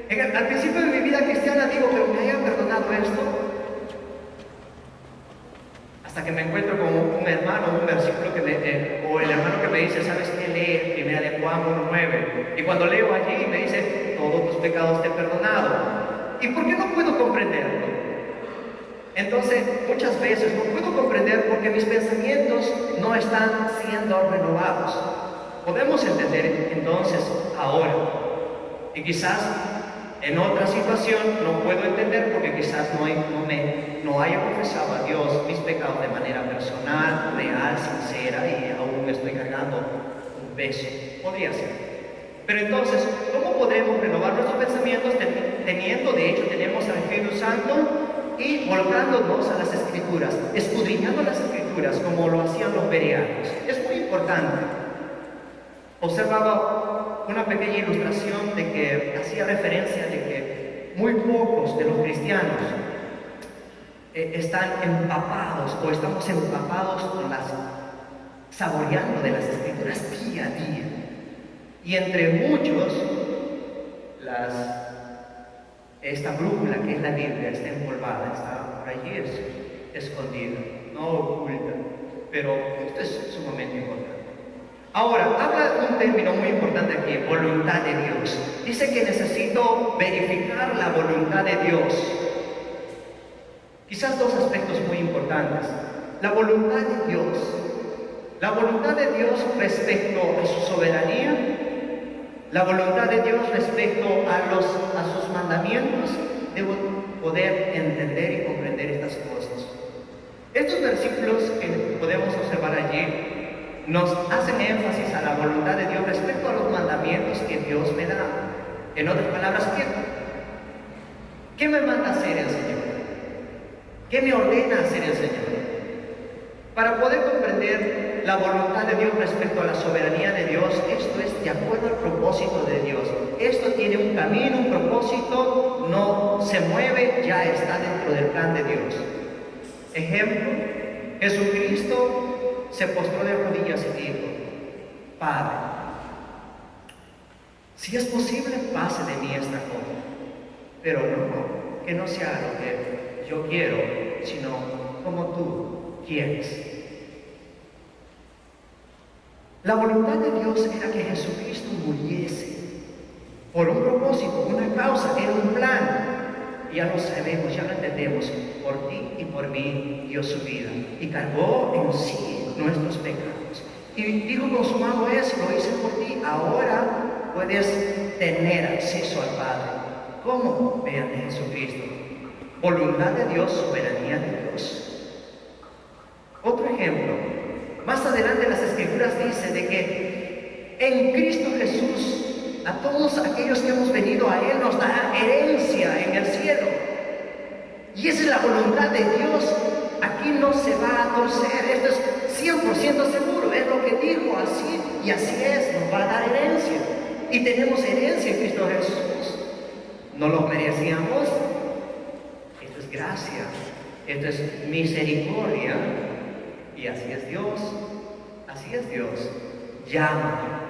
al principio de mi vida cristiana digo, pero me hayan perdonado esto. Hasta que me encuentro con un hermano, un versículo o el hermano que me dice: ¿sabes qué? Lee Primera de Juan 1:9. Y cuando leo allí me dice: todos tus pecados te he perdonado. ¿Y por qué no puedo comprenderlo? Entonces, muchas veces no puedo comprender porque mis pensamientos no están siendo renovados. Podemos entender entonces ahora. Y quizás en otra situación no puedo entender porque quizás no haya confesado a Dios mis pecados de manera personal, real, sincera, y aún me estoy cargando un peso. Podría ser. Pero entonces, ¿cómo podremos renovar nuestros pensamientos teniendo, de hecho, tenemos al Espíritu Santo y volcándonos a las Escrituras, escudriñando las Escrituras como lo hacían los bereanos? Es muy importante. Observaba una pequeña ilustración de que hacía referencia de que muy pocos de los cristianos están empapados o estamos empapados con saboreando de las Escrituras día a día. Y entre muchos, esta brújula que es la Biblia está empolvada, está por allí, escondida, no oculta, pero esto es sumamente importante. Ahora, habla de un término muy importante aquí: voluntad de Dios. Dice que necesito verificar la voluntad de Dios. Quizás dos aspectos muy importantes: la voluntad de Dios respecto a su soberanía la voluntad de Dios respecto a sus mandamientos, debo poder entender y comprender estas cosas. Estos versículos que podemos observar allí nos hacen énfasis a la voluntad de Dios respecto a los mandamientos que Dios me da. En otras palabras, ¿qué me manda hacer el Señor? ¿Qué me ordena hacer el Señor? Para poder comprender la voluntad de Dios respecto a la soberanía de Dios, esto es de acuerdo al propósito de Dios. Esto tiene un camino, un propósito, no se mueve, ya está dentro del plan de Dios. Ejemplo, Jesucristo se postró de rodillas y dijo: Padre, si es posible, pase de mí esta copa, pero no, que no sea lo que yo quiero, sino como tú quieres. La voluntad de Dios era que Jesucristo muriese por un propósito, una causa, era un plan. Ya lo sabemos, ya lo entendemos. Por ti y por mí dio su vida y cargó en sí nuestros pecados. Y dijo: consumado es, lo hice por ti. Ahora puedes tener acceso al Padre. ¿Cómo? Mediante Jesucristo. Voluntad de Dios, soberanía de Dios. Otro ejemplo. Más adelante las Escrituras dicen de que en Cristo Jesús a todos aquellos que hemos venido a Él nos da herencia en el cielo. Y esa es la voluntad de Dios. Aquí no se va a torcer. Esto es 100% seguro. Es lo que dijo, así y así es. Nos va a dar herencia. Y tenemos herencia en Cristo Jesús. No lo merecíamos. Esto es gracia. Esto es misericordia. Y así es Dios. Así es Dios. Llama.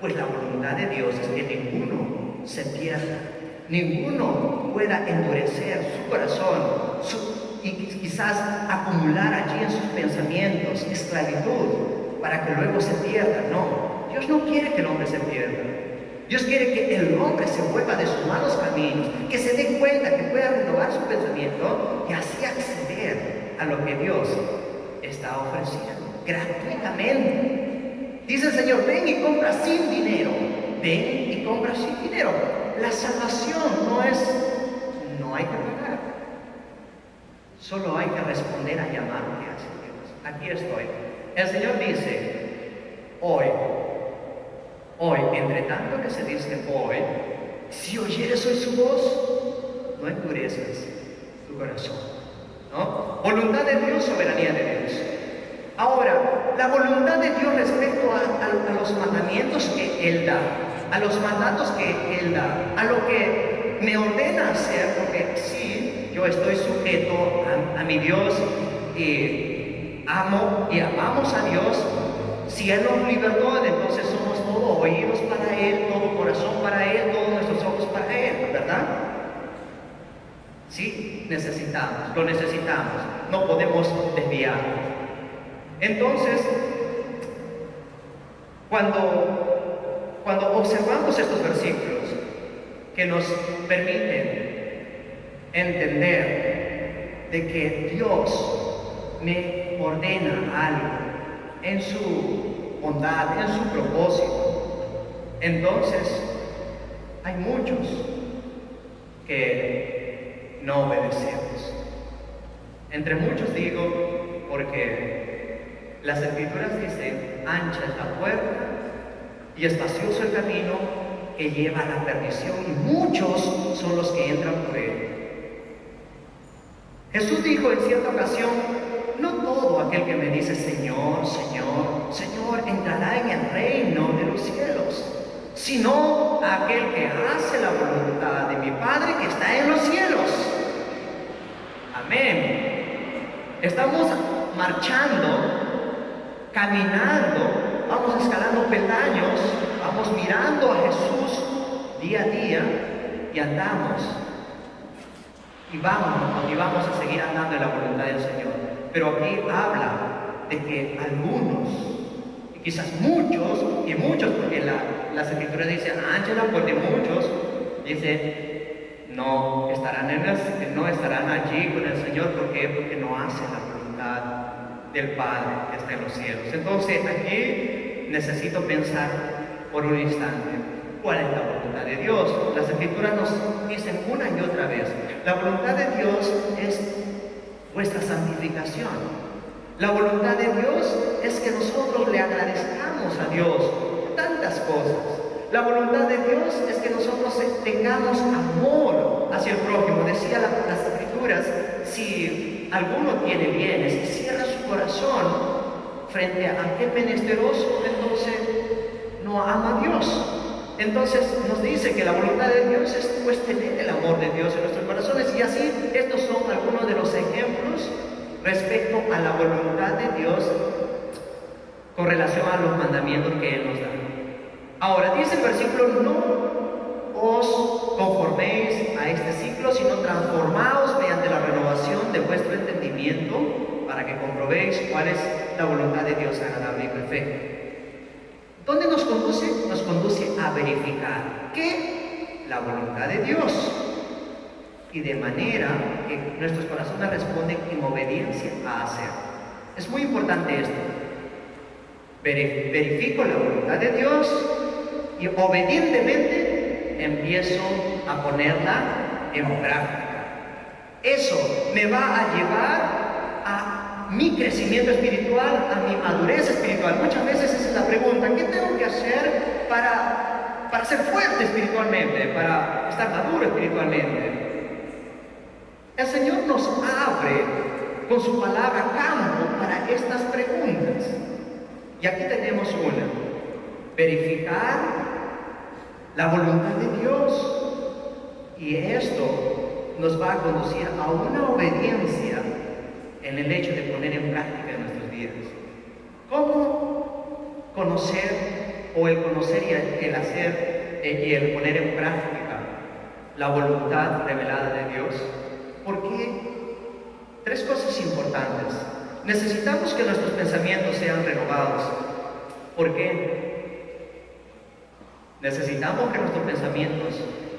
Pues la voluntad de Dios es que ninguno se pierda, ninguno pueda endurecer su corazón y quizás acumular allí en sus pensamientos esclavitud para que luego se pierda. No, Dios no quiere que el hombre se pierda. Dios quiere que el hombre se vuelva de sus malos caminos, que se dé cuenta, que pueda renovar su pensamiento y así acceder a lo que Dios está ofreciendo gratuitamente. Dice el Señor: ven y compra sin dinero. Ven y compra sin dinero. La salvación no hay que pagar. Solo hay que responder a llamar que hace Dios. Aquí estoy. El Señor dice: hoy, entre tanto que se dice hoy, si oyeres hoy su voz, no endurezcas tu corazón. ¿No? Voluntad de Dios, soberanía de Dios. Ahora, la voluntad de Dios respecto a los mandamientos que Él da, a los mandatos que Él da, a lo que me ordena hacer, porque sí, yo estoy sujeto a mi Dios y amo y amamos a Dios. Si Él nos libertó, entonces somos todo oídos para Él, todo corazón para Él, todos nuestros ojos para Él, ¿verdad? Sí, lo necesitamos, no podemos desviarnos. Entonces, cuando observamos estos versículos que nos permiten entender de que Dios me ordena algo en su bondad, en su propósito, entonces hay muchos que no obedecemos. Entre muchos digo porque las Escrituras dicen: ancha es la puerta y espacioso el camino que lleva a la perdición, y muchos son los que entran por él. Jesús dijo en cierta ocasión: no todo aquel que me dice Señor, Señor, Señor entrará en el reino de los cielos, sino aquel que hace la voluntad de mi Padre que está en los cielos. Amén. Estamos marchando, caminando, vamos escalando peldaños, vamos mirando a Jesús día a día y andamos. Y vamos a seguir andando en la voluntad del Señor. Pero aquí habla de que algunos, y quizás muchos, porque las Escrituras dicen: ancha la puerta, de muchos, dice, no estarán allí con el Señor. ¿Por qué? Porque no hacen la voluntad del Padre que está en los cielos. Entonces aquí necesito pensar por un instante. ¿Cuál es la voluntad de Dios? Las Escrituras nos dicen una y otra vez, la voluntad de Dios es vuestra santificación. La voluntad de Dios es que nosotros le agradezcamos a Dios tantas cosas. La voluntad de Dios es que nosotros tengamos amor hacia el prójimo. Decía las Escrituras, si alguno tiene bienes y cierra su corazón frente a aquel menesteroso, entonces no ama a Dios. Entonces nos dice que la voluntad de Dios es pues tener el amor de Dios en nuestros corazones. Y así, estos son algunos de los ejemplos respecto a la voluntad de Dios con relación a los mandamientos que Él nos da. Ahora, dice el versículo, no os conforméis a este ciclo, sino transformaos mediante la renovación de vuestro entendimiento, para que comprobéis cuál es la voluntad de Dios agradable y perfecta. ¿Dónde nos conduce? Nos conduce a verificar que la voluntad de Dios, y de manera que nuestros corazones responden en obediencia a hacer. Es muy importante esto. Verifico la voluntad de Dios y obedientemente empiezo a ponerla en práctica. Eso me va a llevar a mi crecimiento espiritual, a mi madurez espiritual. Muchas veces esa es la pregunta: ¿qué tengo que hacer para ser fuerte espiritualmente, para estar maduro espiritualmente? El Señor nos abre con su palabra campo para estas preguntas. Y aquí tenemos una: verificar la voluntad de Dios. Y esto nos va a conducir a una obediencia en el hecho de poner en práctica en nuestros días. ¿Cómo conocer, o el conocer y el hacer y el poner en práctica la voluntad revelada de Dios? Porque tres cosas importantes. Necesitamos que nuestros pensamientos sean renovados. ¿Por qué? Necesitamos que nuestros pensamientos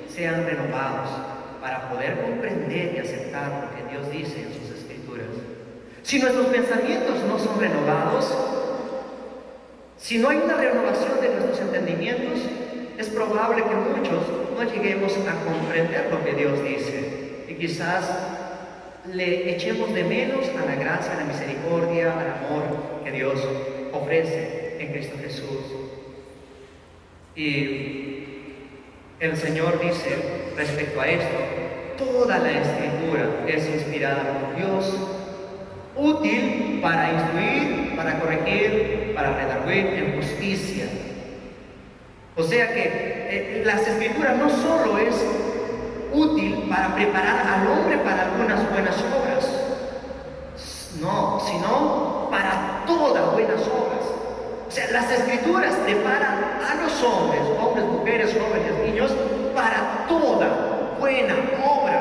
sean renovados para poder comprender y aceptar lo que Dios dice en sus Escrituras. Si nuestros pensamientos no son renovados, si no hay una renovación de nuestros entendimientos, es probable que muchos no lleguemos a comprender lo que Dios dice. Y quizás le echemos de menos a la gracia, a la misericordia, al amor que Dios ofrece en Cristo Jesús. Y el Señor dice respecto a esto: toda la Escritura es inspirada por Dios, útil para instruir, para corregir, para redarguir en justicia. O sea que las Escrituras no solo es útil para preparar al hombre para algunas buenas obras, no, sino para todas buenas obras. O sea, las Escrituras preparan a los hombres, mujeres, jóvenes, niños, para toda buena obra.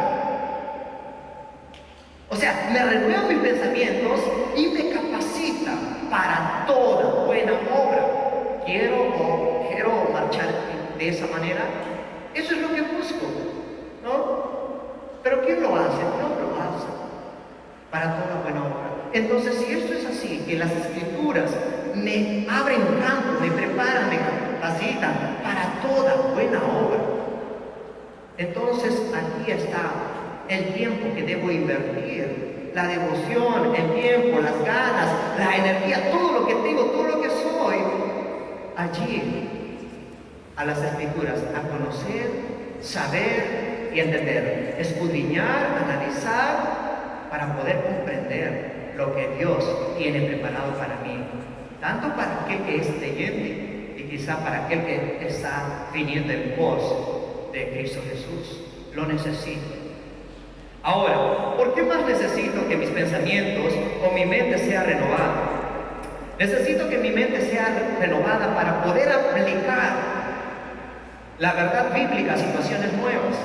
O sea, me renueva mis pensamientos y me capacita para toda buena obra. Quiero marchar de esa manera. Eso es lo que busco, ¿no? Pero ¿quién lo hace? No lo hace para toda buena obra. Entonces, si esto es así, que las Escrituras me abren campo, me preparan, me capacitan para toda buena obra, entonces aquí está el tiempo que debo invertir, la devoción, el tiempo, las ganas, la energía, todo lo que tengo, todo lo que soy, allí a las Escrituras, a conocer, saber y entender, escudriñar, analizar, para poder comprender lo que Dios tiene preparado para mí, tanto para aquel que es creyente y quizá para aquel que está viniendo en pos de Cristo Jesús. Lo necesito. Ahora, ¿por qué más necesito que mis pensamientos o mi mente sea renovada? Necesito que mi mente sea renovada para poder aplicar la verdad bíblica a situaciones nuevas,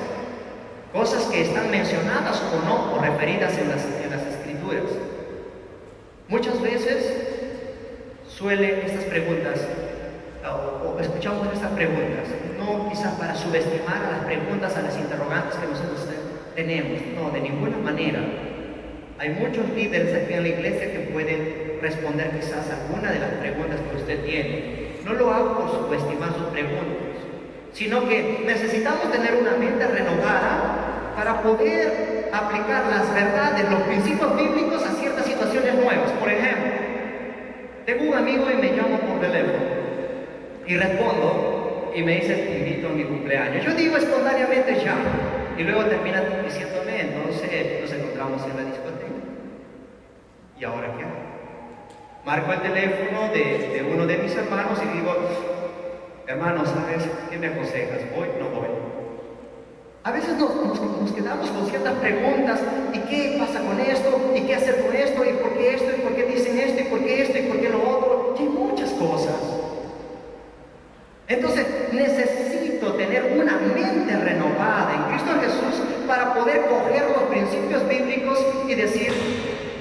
cosas que están mencionadas o no, o referidas en las Escrituras. Muchas veces suelen estas preguntas, o escuchamos estas preguntas, no quizás para subestimar a las preguntas, a las interrogantes que nosotros tenemos, no, de ninguna manera. Hay muchos líderes aquí en la iglesia que pueden responder quizás alguna de las preguntas que usted tiene. No lo hago por subestimar sus preguntas, sino que necesitamos tener una mente renovada para poder aplicar las verdades, los principios bíblicos a ciertas situaciones nuevas. Por ejemplo, tengo un amigo y me llamo por teléfono y respondo y me dice, te invito a mi cumpleaños. Yo digo espontáneamente ya, y luego termina diciéndome, entonces nos encontramos en la discoteca. ¿Y ahora qué hago? Marco el teléfono de uno de mis hermanos y digo, hermano, ¿sabes qué me aconsejas? ¿Voy o no voy? A veces nos quedamos con ciertas preguntas, ¿y qué pasa con esto? ¿Y qué hacer con esto? ¿Y por qué esto? ¿Y por qué dicen esto? ¿Y por qué esto? ¿Y por qué lo otro? Y hay muchas cosas. Entonces, necesito tener una mente renovada en Cristo Jesús para poder coger los principios bíblicos y decir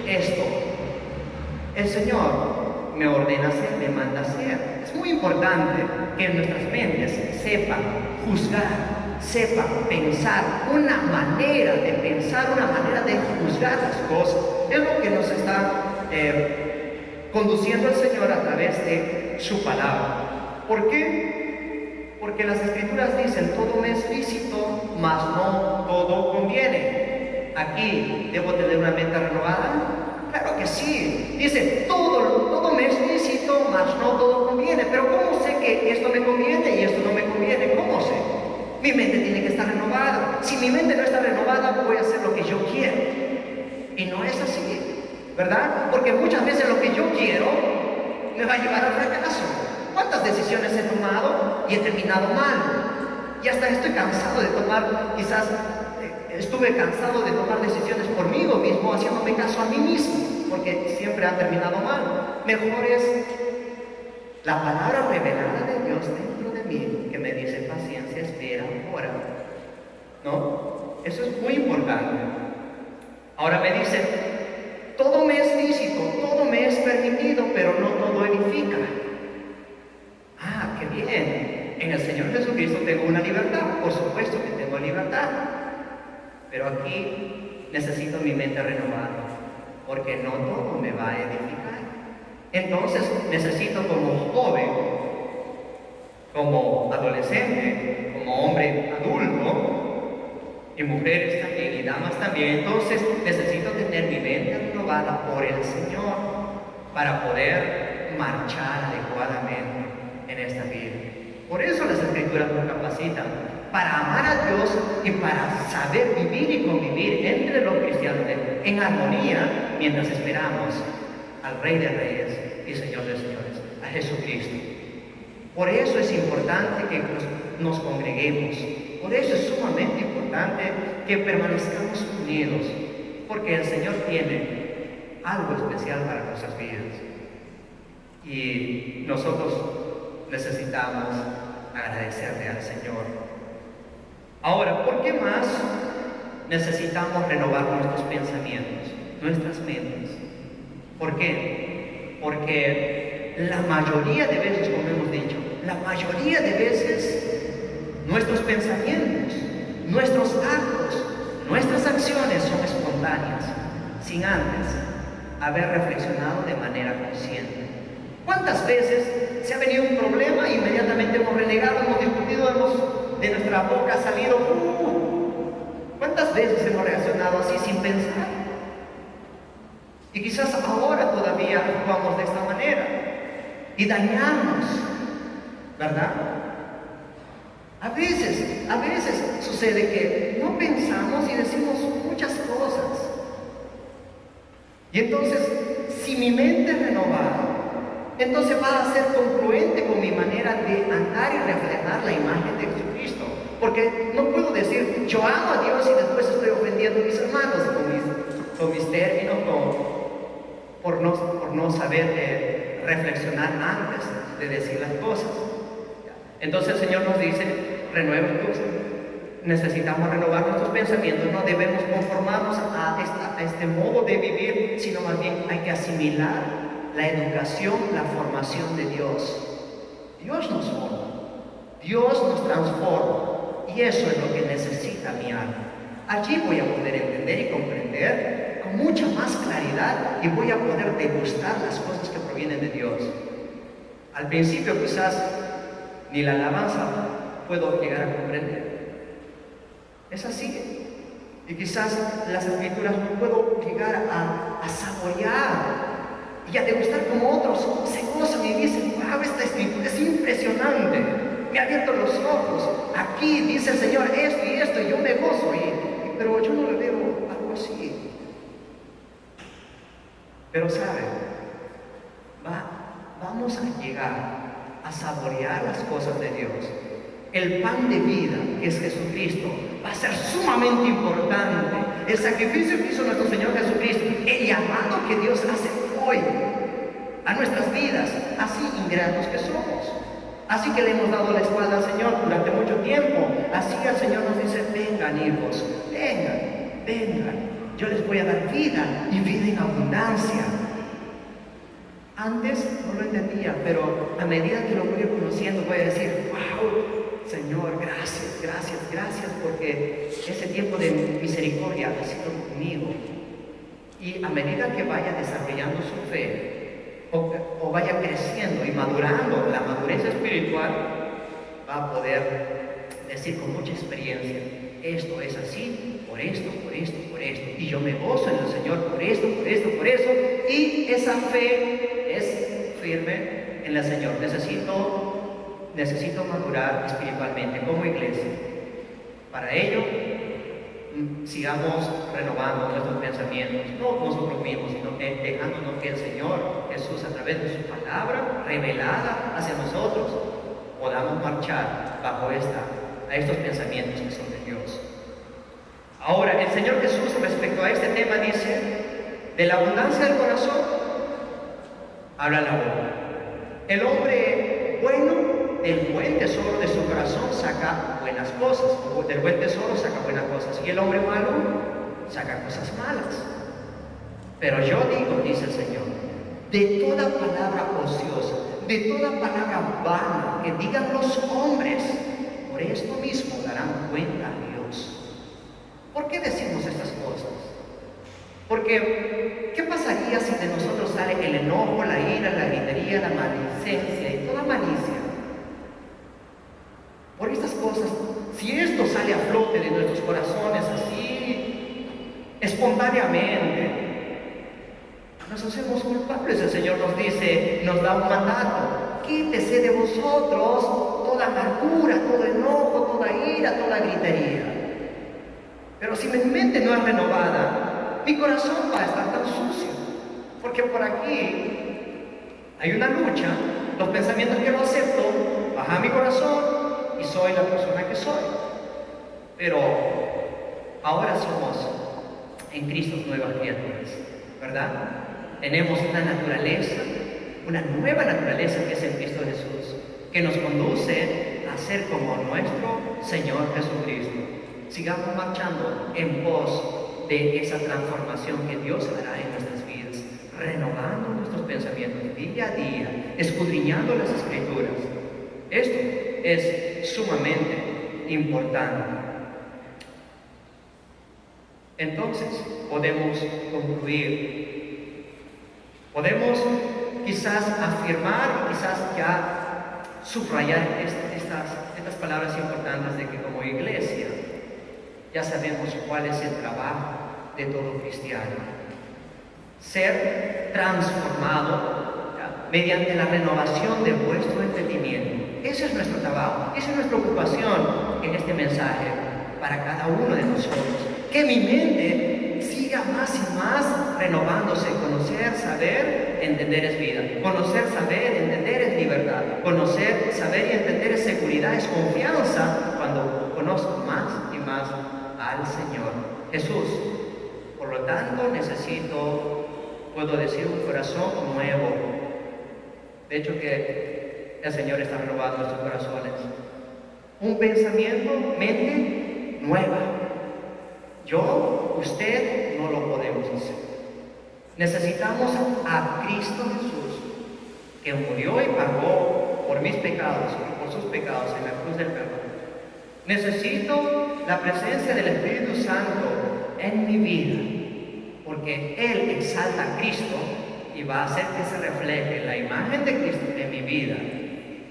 esto. El Señor me ordena hacer, me manda hacer. Es muy importante que en nuestras mentes sepan juzgar, sepan pensar, una manera de pensar, una manera de juzgar las cosas. Es lo que nos está conduciendo el Señor a través de su palabra. ¿Por qué? Porque las Escrituras dicen, todo me es lícito, mas no todo conviene. Aquí, ¿debo tener una mente renovada? Claro que sí. Dice, todo me es lícito, mas no todo conviene. Pero ¿cómo sé que esto me conviene y esto no me conviene? ¿Cómo sé? Mi mente tiene que estar renovada. Si mi mente no está renovada, voy a hacer lo que yo quiero. Y no es así, ¿verdad? Porque muchas veces lo que yo quiero me va a llevar al fracaso. ¿Cuántas decisiones he tomado y he terminado mal? Y hasta estoy cansado de tomar, quizás estuve cansado de tomar decisiones por mí mismo, haciéndome caso a mí mismo, porque siempre han terminado mal. Mejor es la palabra revelada de Dios dentro de mí, que me dice paciencia, espera, ora. ¿No? Eso es muy importante. Ahora me dice, todo me es lícito, todo me es permitido, pero no todo edifica. Ah, qué bien. En el Señor Jesucristo tengo una libertad, por supuesto que tengo libertad. Pero aquí necesito mi mente renovada, porque no todo me va a edificar. Entonces necesito como joven, como adolescente, como hombre adulto, y mujeres también, y damas también, entonces necesito tener mi mente renovada por el Señor para poder marchar adecuadamente en esta vida. Por eso las Escrituras nos capacitan para amar a Dios y para saber vivir y convivir entre los cristianos en armonía mientras esperamos al Rey de Reyes y Señor de Señores, a Jesucristo. Por eso es importante que nos congreguemos, por eso es sumamente importante que permanezcamos unidos, porque el Señor tiene algo especial para nuestras vidas y nosotros necesitamos agradecerle al Señor. Ahora, ¿por qué más necesitamos renovar nuestros pensamientos, nuestras mentes? ¿Por qué? Porque la mayoría de veces, como hemos dicho, la mayoría de veces nuestros pensamientos, nuestros actos, nuestras acciones son espontáneas, sin antes haber reflexionado de manera consciente. ¿Cuántas veces se ha venido un problema e inmediatamente hemos renegado, hemos discutido, de nuestra boca ha salido ¿Cuántas veces hemos reaccionado así sin pensar? Y quizás ahora todavía actuamos de esta manera y dañamos, ¿verdad? A veces sucede que no pensamos y decimos muchas cosas. Y entonces, si mi mente es renovada, entonces va a ser congruente con mi manera de andar y reflejar la imagen de Jesucristo. Porque no puedo decir, yo amo a Dios y después estoy ofendiendo a mis hermanos con mis términos, por no saber reflexionar antes de decir las cosas. Entonces el Señor nos dice, renueven tus. Necesitamos renovar nuestros pensamientos, no debemos conformarnos a este modo de vivir, sino más bien hay que asimilar la educación, la formación de Dios. Dios nos forma, Dios nos transforma, y eso es lo que necesita mi alma. Allí voy a poder entender y comprender con mucha más claridad y voy a poder degustar las cosas que provienen de Dios. Al principio quizás ni la alabanza puedo llegar a comprender. Es así. Y quizás las escrituras no puedo llegar a saborear y a degustar como otros se gozan y dicen, wow, esta escritura es impresionante, me ha abierto los ojos, aquí dice el Señor esto y esto, y yo me gozo, pero yo no le veo algo así. Pero ¿saben? Vamos a llegar a saborear las cosas de Dios. El pan de vida, que es Jesucristo, va a ser sumamente importante. El sacrificio que hizo nuestro Señor Jesucristo, el llamado que Dios hace hoy a nuestras vidas, así ingratos que somos. Así que le hemos dado la espalda al Señor durante mucho tiempo. Así el Señor nos dice, vengan hijos, vengan. Yo les voy a dar vida y vida en abundancia. Antes no lo entendía, pero a medida que lo voy conociendo voy a decir, wow, Señor, gracias, porque ese tiempo de misericordia ha sido conmigo. Y a medida que vaya desarrollando su fe, o vaya creciendo y madurando la madurez espiritual, va a poder decir con mucha experiencia, esto es así, por esto, y yo me gozo en el Señor por esto, y esa fe es firme en el Señor. Necesito madurar espiritualmente como iglesia. Para ello, sigamos renovando nuestros pensamientos, no nosotros mismos, sino dejándonos que el Señor Jesús, a través de su palabra revelada hacia nosotros, podamos marchar bajo a estos pensamientos que son de Dios. Ahora, el Señor Jesús, respecto a este tema, dice, de la abundancia del corazón habla la boca. El hombre bueno, del buen tesoro de su corazón saca buenas cosas, del buen tesoro saca buenas cosas, y el hombre malo saca cosas malas. Pero yo digo, dice el Señor, de toda palabra ociosa, de toda palabra vana que digan los hombres, por esto mismo darán cuenta a Dios. ¿Por qué decimos estas cosas? Porque, ¿qué pasaría si de nosotros sale el enojo, la ira, la gritería, la maledicencia y toda malicia? Por estas cosas, si esto sale a flote de nuestros corazones así, espontáneamente, nos hacemos culpables. El Señor nos dice, nos da un mandato, quítese de vosotros toda amargura, todo enojo, toda ira, toda gritería. Pero si mi mente no es renovada, mi corazón va a estar tan sucio, porque por aquí hay una lucha. Los pensamientos que no acepto bajan a mi corazón y soy la persona que soy. Pero ahora somos en Cristo nuevas criaturas, ¿verdad? Tenemos una naturaleza, una nueva naturaleza que es en Cristo Jesús, que nos conduce a ser como nuestro Señor Jesucristo. Sigamos marchando en pos de esa transformación que Dios hará en nuestras vidas, renovando nuestros pensamientos día a día, escudriñando las Escrituras. Esto es sumamente importante. Entonces, podemos concluir, podemos quizás afirmar, quizás ya subrayar estas palabras importantes de que como iglesia ya sabemos cuál es el trabajo de todo cristiano. Ser transformado mediante la renovación de vuestro entendimiento. Ese es nuestro trabajo, esa es nuestra ocupación en este mensaje para cada uno de nosotros. Que mi mente siga más y más renovándose. Conocer, saber, entender es vida. Conocer, saber, entender es libertad. Conocer, saber y entender es seguridad, es confianza cuando conozco más y más al Señor Jesús. Por lo tanto, puedo decir, un corazón nuevo. De hecho que el Señor está renovando nuestros corazones. Un pensamiento, mente nueva. Yo, usted, no lo podemos hacer. Necesitamos a Cristo Jesús, que murió y pagó por mis pecados y por sus pecados en la cruz del perdón. Necesito la presencia del Espíritu Santo en mi vida, porque Él exalta a Cristo y va a hacer que se refleje la imagen de Cristo en mi vida.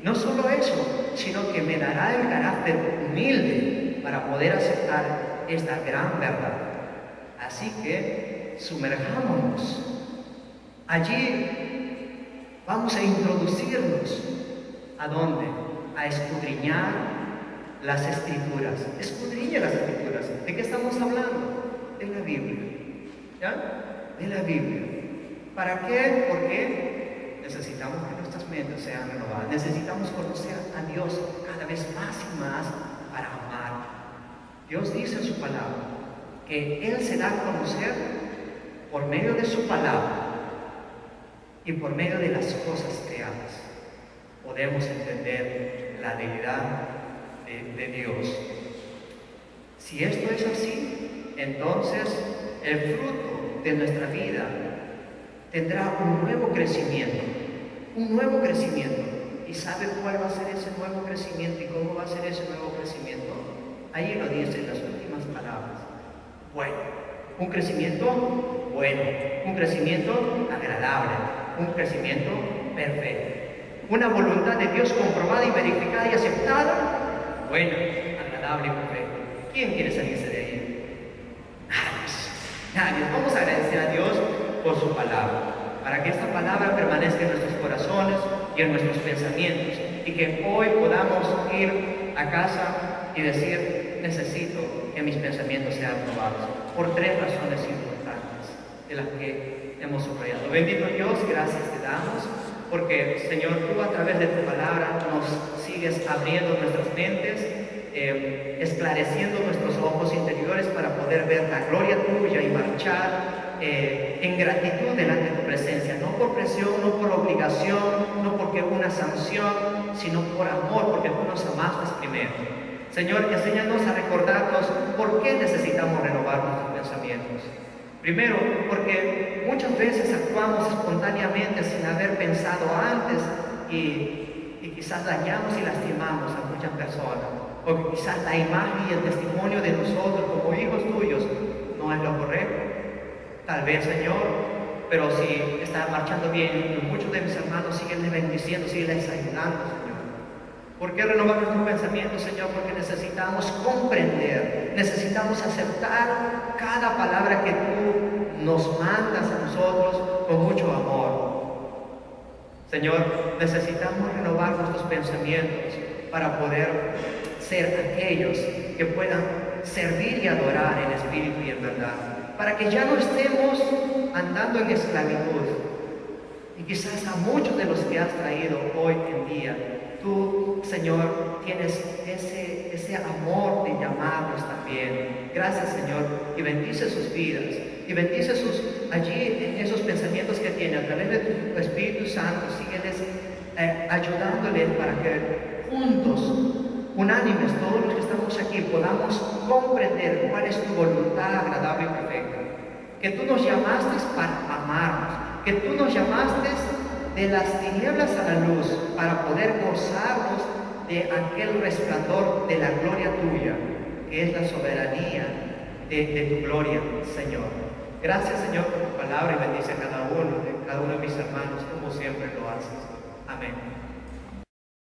no solo eso, sino que me dará el carácter humilde para poder aceptar esta gran verdad. Así que sumerjámonos. Allí vamos a introducirnos. ¿A dónde? A escudriñar las Escrituras. Escudriña las Escrituras. ¿De qué estamos hablando? De la Biblia. ¿Ya? De la Biblia. ¿Para qué? Porque necesitamos que nuestras mentes sean renovadas. Necesitamos conocer a Dios cada vez más y más para amar. Dios dice en su palabra que Él se da a conocer por medio de su palabra y por medio de las cosas creadas. Podemos entender la deidad de Dios. Si esto es así, entonces el fruto de nuestra vida tendrá un nuevo crecimiento. Un nuevo crecimiento. ¿Y sabe cuál va a ser ese nuevo crecimiento y cómo va a ser ese nuevo crecimiento? Ahí lo dice en las últimas palabras. Bueno, un crecimiento bueno, un crecimiento agradable, un crecimiento perfecto. Una voluntad de Dios comprobada y verificada y aceptada, buena, agradable y perfecta. ¿Quién quiere salirse de ahí? Nadie. Vamos a agradecer a Dios por su palabra, para que esta palabra permanezca en nuestros corazones y en nuestros pensamientos, y que hoy podamos ir a casa y decir, necesito que mis pensamientos sean renovados, por 3 razones importantes de las que hemos subrayado. Bendito Dios, gracias te damos, porque Señor, tú a través de tu palabra nos sigues abriendo nuestras mentes, esclareciendo nuestros ojos interiores para poder ver la gloria tuya y marchar en gratitud delante de tu presencia, no por presión, no por obligación, no porque una sanción, sino por amor, porque tú nos amaste primero. Señor, enséñanos a recordarnos por qué necesitamos renovar nuestros pensamientos. Primero, porque muchas veces actuamos espontáneamente sin haber pensado antes y quizás dañamos y lastimamos a muchas personas. O quizás la imagen y el testimonio de nosotros como hijos tuyos no es lo correcto. Tal vez, Señor, pero si está marchando bien, muchos de mis hermanos siguen bendiciendo, siguen ayudando, Señor. ¿Por qué renovar nuestros pensamientos, Señor? Porque necesitamos comprender, necesitamos aceptar cada palabra que tú nos mandas a nosotros con mucho amor. Señor, necesitamos renovar nuestros pensamientos para poder ser aquellos que puedan servir y adorar en espíritu y en verdad, para que ya no estemos andando en esclavitud. Y quizás a muchos de los que has traído hoy en día, tú, Señor, tienes ese amor de llamarlos también. Gracias, Señor, y bendice sus vidas, y bendice allí en esos pensamientos que tienen, a través de tu Espíritu Santo, sígueles ayudándoles para que juntos, unánimes, todos los que estamos aquí, podamos comprender cuál es tu voluntad agradable y perfecta. Que tú nos llamaste para amarnos, que tú nos llamaste de las tinieblas a la luz para poder gozarnos de aquel resplandor de la gloria tuya, que es la soberanía de tu gloria, Señor. Gracias, Señor, por tu palabra, y bendice a cada uno de mis hermanos, como siempre lo haces. Amén.